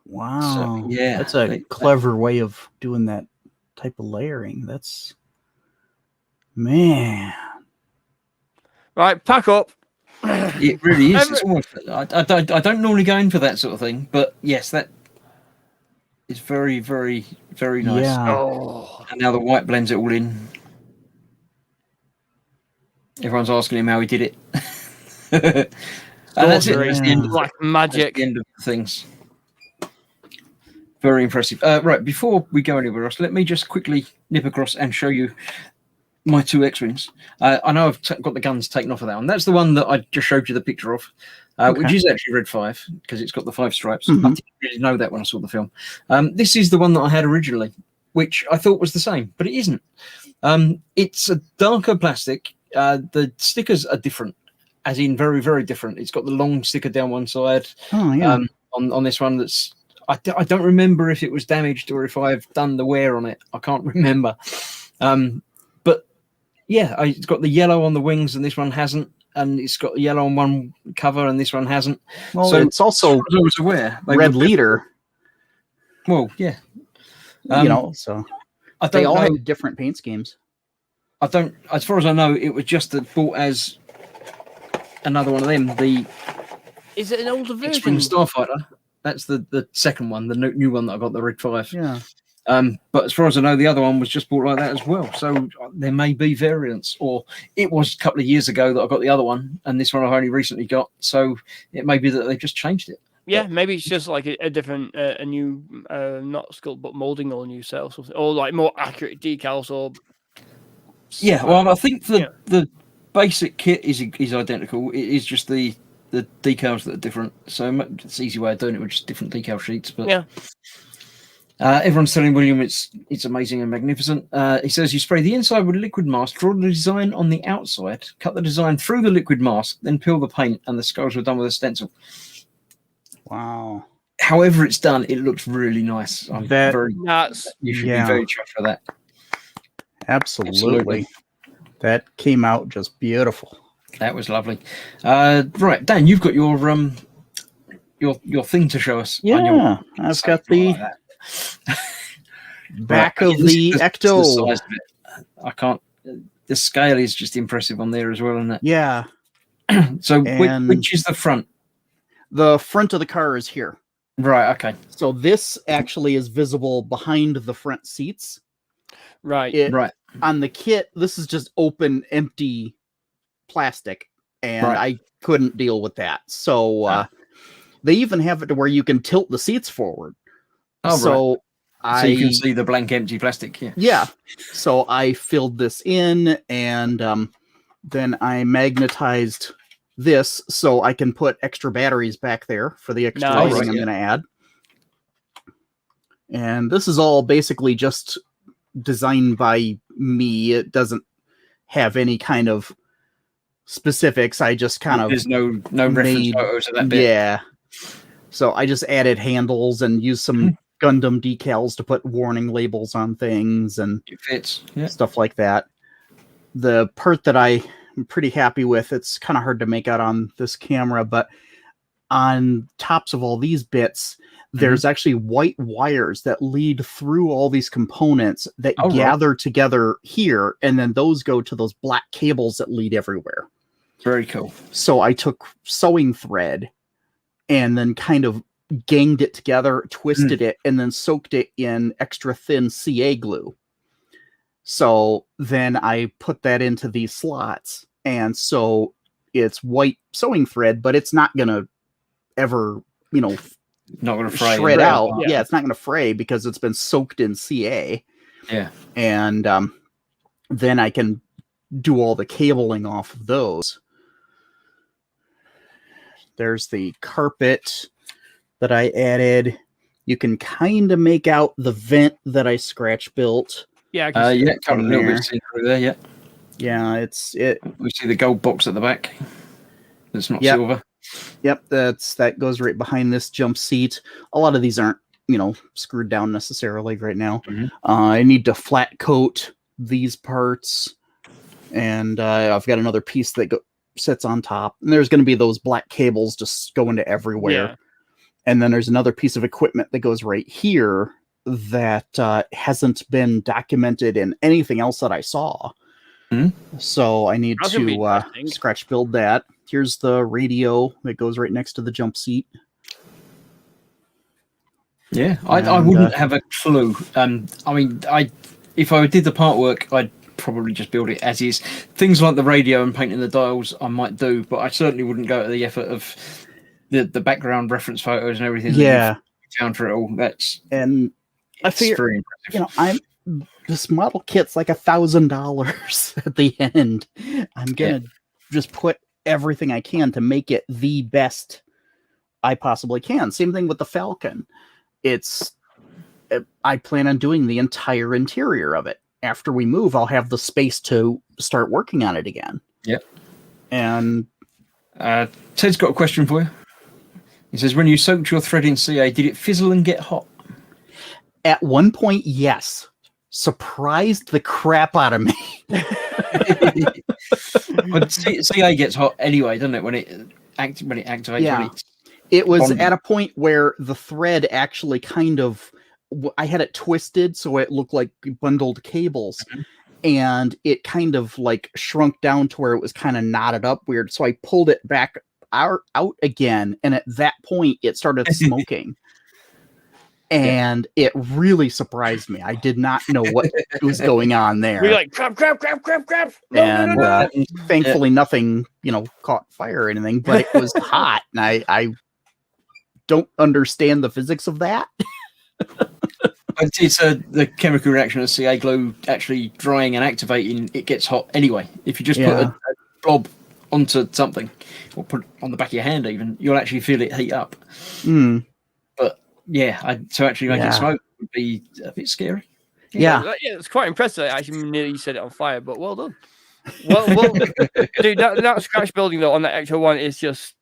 Wow. So, yeah, that's a clever way of doing that type of layering. That's man. Right, pack up. It really is. It's almost, I don't normally go in for that sort of thing, but yes, that is very, very, very nice. Yeah. Oh. And now the white blends it all in. Everyone's asking him how he did it. And that's it. That's the end of like magic. That's the end of things. Very impressive. Right, before we go anywhere else, let me just quickly nip across and show you my two X-Wings. I know I've got the guns taken off of that one. That's the one that I just showed you the picture of, which is actually Red 5, because it's got the 5 stripes. I didn't really know that when I saw the film. This is the one that I had originally, which I thought was the same, but it isn't. It's a darker plastic. The stickers are different, as in very, very different. It's got the long sticker down one side. Oh, yeah. On this one, I don't remember if it was damaged or if I've done the wear on it. I can't remember. But yeah, it's got the yellow on the wings and this one hasn't, and it's got yellow on one cover and this one hasn't. Well, so it's also I was aware. Red leader. Well, yeah. So they all have different paint schemes. I don't, as far as I know, it was just bought as another one of them. Is it an older version? X-Wing Starfighter. That's the second one, the new one that I got, the Red 5. Yeah. But as far as I know, the other one was just bought like that as well. So there may be variants, or it was a couple of years ago that I got the other one, and this one I've only recently got. So it may be that they've just changed it. Yeah, maybe it's just like a different, a new, not sculpt, but molding or new cell, something, or like more accurate decals or. Yeah, well, I think the basic kit is identical. It is just the decals that are different. So it's an easy way of doing it with just different decal sheets. But yeah, everyone's telling William it's amazing and magnificent. He says you spray the inside with liquid mask, draw the design on the outside, cut the design through the liquid mask, then peel the paint, and the skulls were done with a stencil. Wow. However it's done, it looks really nice. You should be very chuffed for that. Absolutely. That came out just beautiful. That was lovely. Right, Dan, you've got your thing to show us. Yeah, I've got the back of the Ecto. I can't. The scale is just impressive on there as well, isn't it? Yeah. So which is the front? The front of the car is here. Right. Okay. So this actually is visible behind the front seats. Right. Right. On the kit, this is just open, empty plastic, and I couldn't deal with that. So They even have it to where you can tilt the seats forward. Oh, So so you can see the blank empty plastic. Yeah. Yeah. So I filled this in, and then I magnetized this so I can put extra batteries back there for the extra Nice. lighting I'm going to add. And this is all basically just designed by me. It doesn't have any kind of specifics. I just kind of There's no reference photos of that bit. Yeah. So I just added handles and used some Gundam decals to put warning labels on things and It fits. Yeah. stuff like that. The part that I'm pretty happy with, it's kind of hard to make out on this camera, but on tops of all these bits, there's actually white wires that lead through all these components that gather together here, and then those go to those black cables that lead everywhere. Very cool. So I took sewing thread and then kind of ganged it together, twisted it, and then soaked it in extra thin CA glue. So then I put that into these slots, and so it's white sewing thread, but it's not going to ever, not going to fray. Shred out. Yeah, it's not going to fray because it's been soaked in CA. Yeah. And then I can do all the cabling off of those. There's the carpet that I added. You can kind of make out the vent that I scratch built. Yeah, kind of a little bit see through there. Yeah. Yeah, it. We see the gold box at the back. It's not silver. Yep, that goes right behind this jump seat. A lot of these aren't, screwed down necessarily right now. I need to flat coat these parts, and I've got another piece that sits on top. And there's going to be those black cables just going to everywhere. Yeah. And then there's another piece of equipment that goes right here that hasn't been documented in anything else that I saw. So I need to scratch build that. Here's the radio that goes right next to the jump seat. Yeah, I wouldn't have a clue. If I did the part work, I'd probably just build it as is. Things like the radio and painting the dials, I might do, but I certainly wouldn't go to the effort of the background reference photos and everything. Yeah, down for it all. I figure, very impressive. This model kit's like $1,000 at the end. I'm gonna just put everything I can to make it the best I possibly can. Same thing with the Falcon. I plan on doing the entire interior of it. After we move, I'll have the space to start working on it again. Yep. And Ted's got a question for you. He says, when you soaked your thread in CA, did it fizzle and get hot? At one point, yes. Surprised the crap out of me. But CA gets hot anyway, doesn't it? When it activates. Yeah. It was at a point where the thread actually I had it twisted so it looked like bundled cables. And it kind of like shrunk down to where it was kind of knotted up weird. So I pulled it back out again. And at that point, it started smoking. And it really surprised me. I did not know what was going on there. We're like, crap. And thankfully nothing, caught fire or anything, but it was hot. And I don't understand the physics of that. It's the chemical reaction of CA glue actually drying and activating. It gets hot anyway. If you just put a blob onto something, or put it on the back of your hand even, you'll actually feel it heat up. But to actually make it smoke would be a bit scary. Yeah, it's quite impressive. I actually nearly set it on fire, but well done. Well, dude, that scratch building though on that extra one is just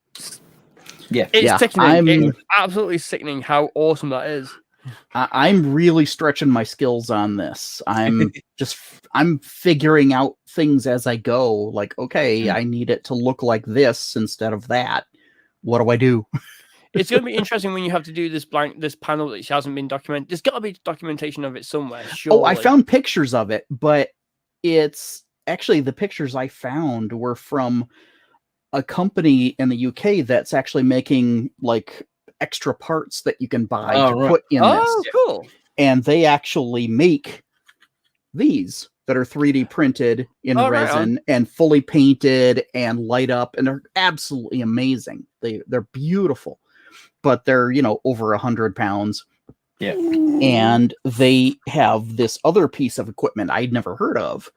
it's sickening. It's absolutely sickening how awesome that is. I'm really stretching my skills on this. I'm figuring out things as I go. Like, okay, I need it to look like this instead of that. What do I do? It's going to be interesting when you have to do this panel that hasn't been documented. There's got to be documentation of it somewhere. Surely. Oh, I found pictures of it, but it's actually the pictures I found were from a company in the UK that's actually making like extra parts that you can buy to put in this. Oh, cool. And they actually make these that are 3D printed in resin and fully painted and light up, and they're absolutely amazing. They're beautiful. but they're, over 100 pounds. Yeah. And they have this other piece of equipment I'd never heard of.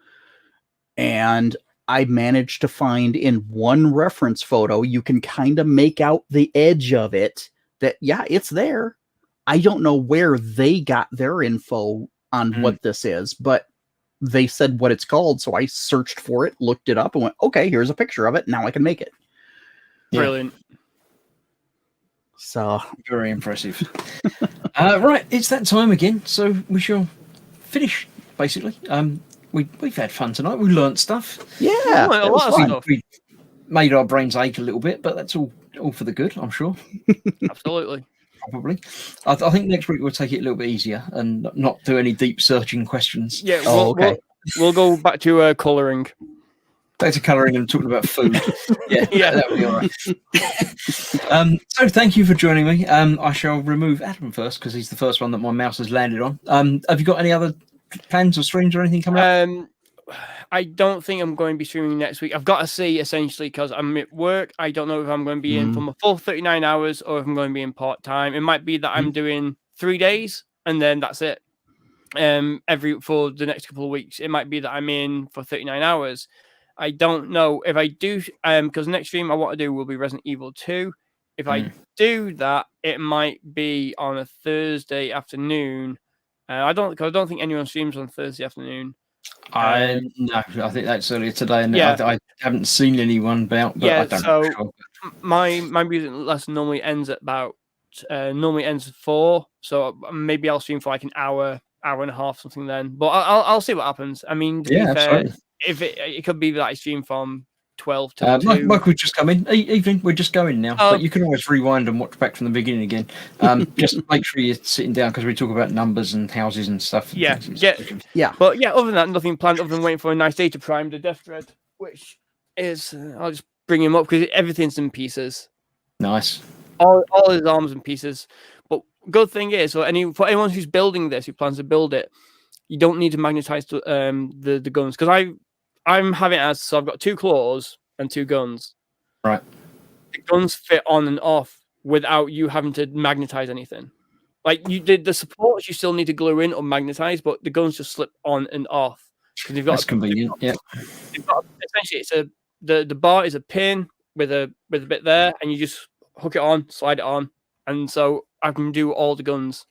And I managed to find in one reference photo, you can kind of make out the edge of it that, yeah, it's there. I don't know where they got their info on what this is, but they said what it's called. So I searched for it, looked it up, and went, okay, here's a picture of it. Now I can make it. Brilliant. So very impressive. Right, it's that time again. So we shall finish, basically. We've had fun tonight. We learnt stuff. Yeah, a lot of stuff. We made our brains ache a little bit, but that's all for the good, I'm sure. Absolutely. Probably. I think next week we'll take it a little bit easier and not do any deep searching questions. Yeah. okay. We'll go back to colouring. Back to colouring and talking about food. Yeah, Yeah. that'll be all right. So thank you for joining me. I shall remove Adam first because he's the first one that my mouse has landed on. Have you got any other plans or streams or anything coming up? I don't think I'm going to be streaming next week. I've got to see, essentially, because I'm at work. I don't know if I'm going to be in for my full 39 hours or if I'm going to be in part-time. It might be that I'm doing 3 days and then that's it. For the next couple of weeks. It might be that I'm in for 39 hours. I don't know if I do, because the next stream I want to do will be Resident Evil 2. If I do that, it might be on a Thursday afternoon. I don't think anyone streams on Thursday afternoon. No, I think that's earlier today, and Yeah. I haven't seen anyone about. But Yeah, I don't so know. Sure. my music lesson normally ends at about at 4. So maybe I'll stream for like an hour and a half, something then. But I'll see what happens. I mean, to be fair, absolutely. if it could be that I stream from 12 to 2. Michael just come in. Evening, we're just going now. Oh. But you can always rewind and watch back from the beginning again. Just make sure you're sitting down because we talk about numbers and houses and stuff. And Yeah, things. yeah. But yeah, other than that, nothing planned other than waiting for a nice day to prime the Death Thread, which is I'll just bring him up because everything's in pieces. Nice. All his arms in pieces. But good thing is, for anyone who's building this, who plans to build it, you don't need to magnetize the guns because I'm having it as so I've got 2 claws and 2 guns. Right. The guns fit on and off without you having to magnetize anything. Like you did the supports, you still need to glue in or magnetize, but the guns just slip on and off. That's convenient. Yeah. Essentially, it's the bar is a pin with a bit there, and you just hook it on, slide it on, and so I can do all the guns,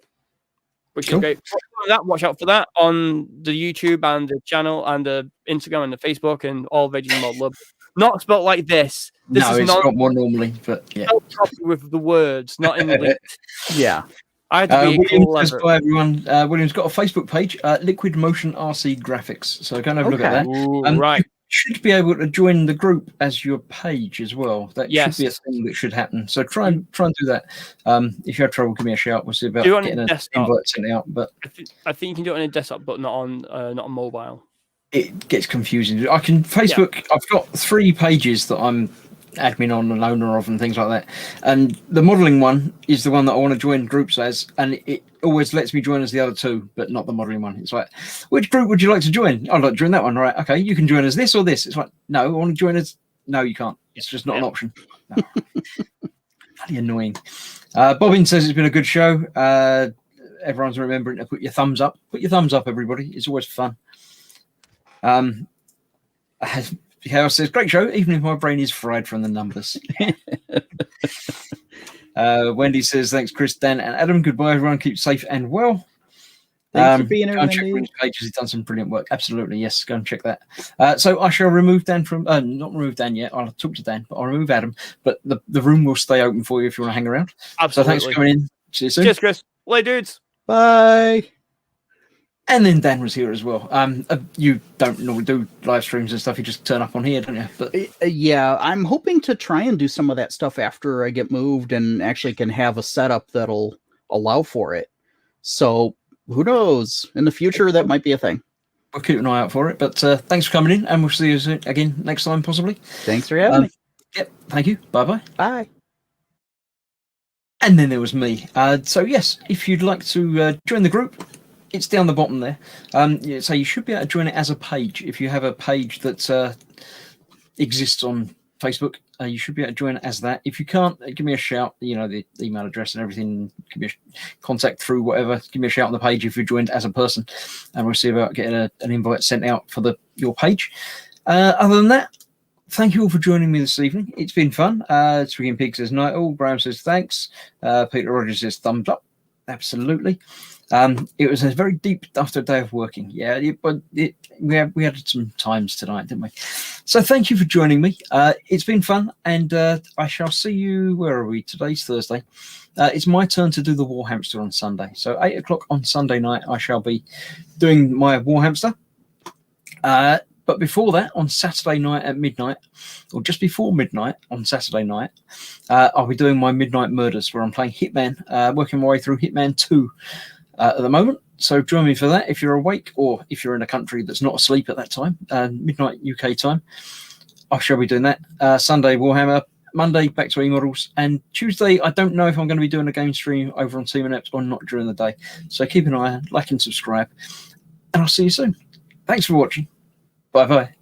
which is great. Watch out for that on the YouTube and the channel and the Instagram and the Facebook and all Veggies Mod Love. Not spelled like this. This is it's not more normally, but yeah. With the words, not in the link. Yeah. I had to be Williams says, hi everyone. Williams got a Facebook page, Liquid Motion RC Graphics. So go and have a look at that. Ooh, right. You should be able to join the group as your page as well. That Yes. should be a thing that should happen. So try and do that. If you have trouble, give me a shout. We'll see about Do it on getting a an desktop. invite sent out. But I think you can do it on a desktop, but not on mobile. it gets confusing. I can Facebook. Yeah. I've got 3 pages that I'm admin on and owner of and things like that, and the modeling one is the one that I want to join groups as, and it always lets me join as the other 2, but not the modeling one. It's like, which group would you like to join? I'd like to join that one. Right, okay, you can join as this or this. It's like, no, I want to join as, no, you can't. It's just not an option. No. Bloody annoying. Bobbin says it's been a good show. Everyone's remembering to put your thumbs up. Put your thumbs up, everybody. It's always fun. Hal says, great show, even if my brain is fried from the numbers. Wendy says, thanks, Chris, Dan, and Adam. Goodbye, everyone. Keep safe and well. Thanks for being here, go and check Wendy's pages. He's done some brilliant work. Absolutely, yes. Go and check that. So I shall remove Dan from, not remove Dan yet. I'll talk to Dan, but I'll remove Adam. But the room will stay open for you if you want to hang around. Absolutely. So thanks for coming in. See you soon. Cheers, Chris. Lay dudes. Bye. And then Dan was here as well. You don't normally do live streams and stuff. You just turn up on here, don't you? But yeah, I'm hoping to try and do some of that stuff after I get moved and actually can have a setup that'll allow for it. So who knows? In the future, that might be a thing. We'll keep an eye out for it. But thanks for coming in, and we'll see you soon, again next time, possibly. Thanks for having me. Yep. Thank you. Bye-bye. Bye. And then there was me. So yes, if you'd like to join the group, it's down the bottom there. So you should be able to join it as a page if you have a page that exists on Facebook. You should be able to join as that. If you can't, give me a shout. You know, the email address and everything. Give me a contact through whatever. Give me a shout on the page if you're joined as a person, and we'll see about getting an invite sent out for your page. Other than that, thank you all for joining me this evening. It's been fun. Swinging Pig says night all. Graham says thanks. Peter Rogers says thumbs up. Absolutely. It was a very deep after a day of working. Yeah, we had some times tonight, didn't we? So thank you for joining me. It's been fun, and I shall see you. Where are we? Today's Thursday. It's my turn to do the War Hamster on Sunday. So 8 o'clock on Sunday night, I shall be doing my War Hamster. But before that, on Saturday night at midnight, or just before midnight on Saturday night, I'll be doing my Midnight Murders, where I'm playing Hitman, working my way through Hitman 2 at the moment. So join me for that if you're awake, or if you're in a country that's not asleep at that time, midnight UK time. I shall be doing that. Sunday, Warhammer. Monday, back to E-Models. And Tuesday, I don't know if I'm going to be doing a game stream over on Team Inept or not during the day. So keep an eye on, like and subscribe. And I'll see you soon. Thanks for watching. Bye-bye.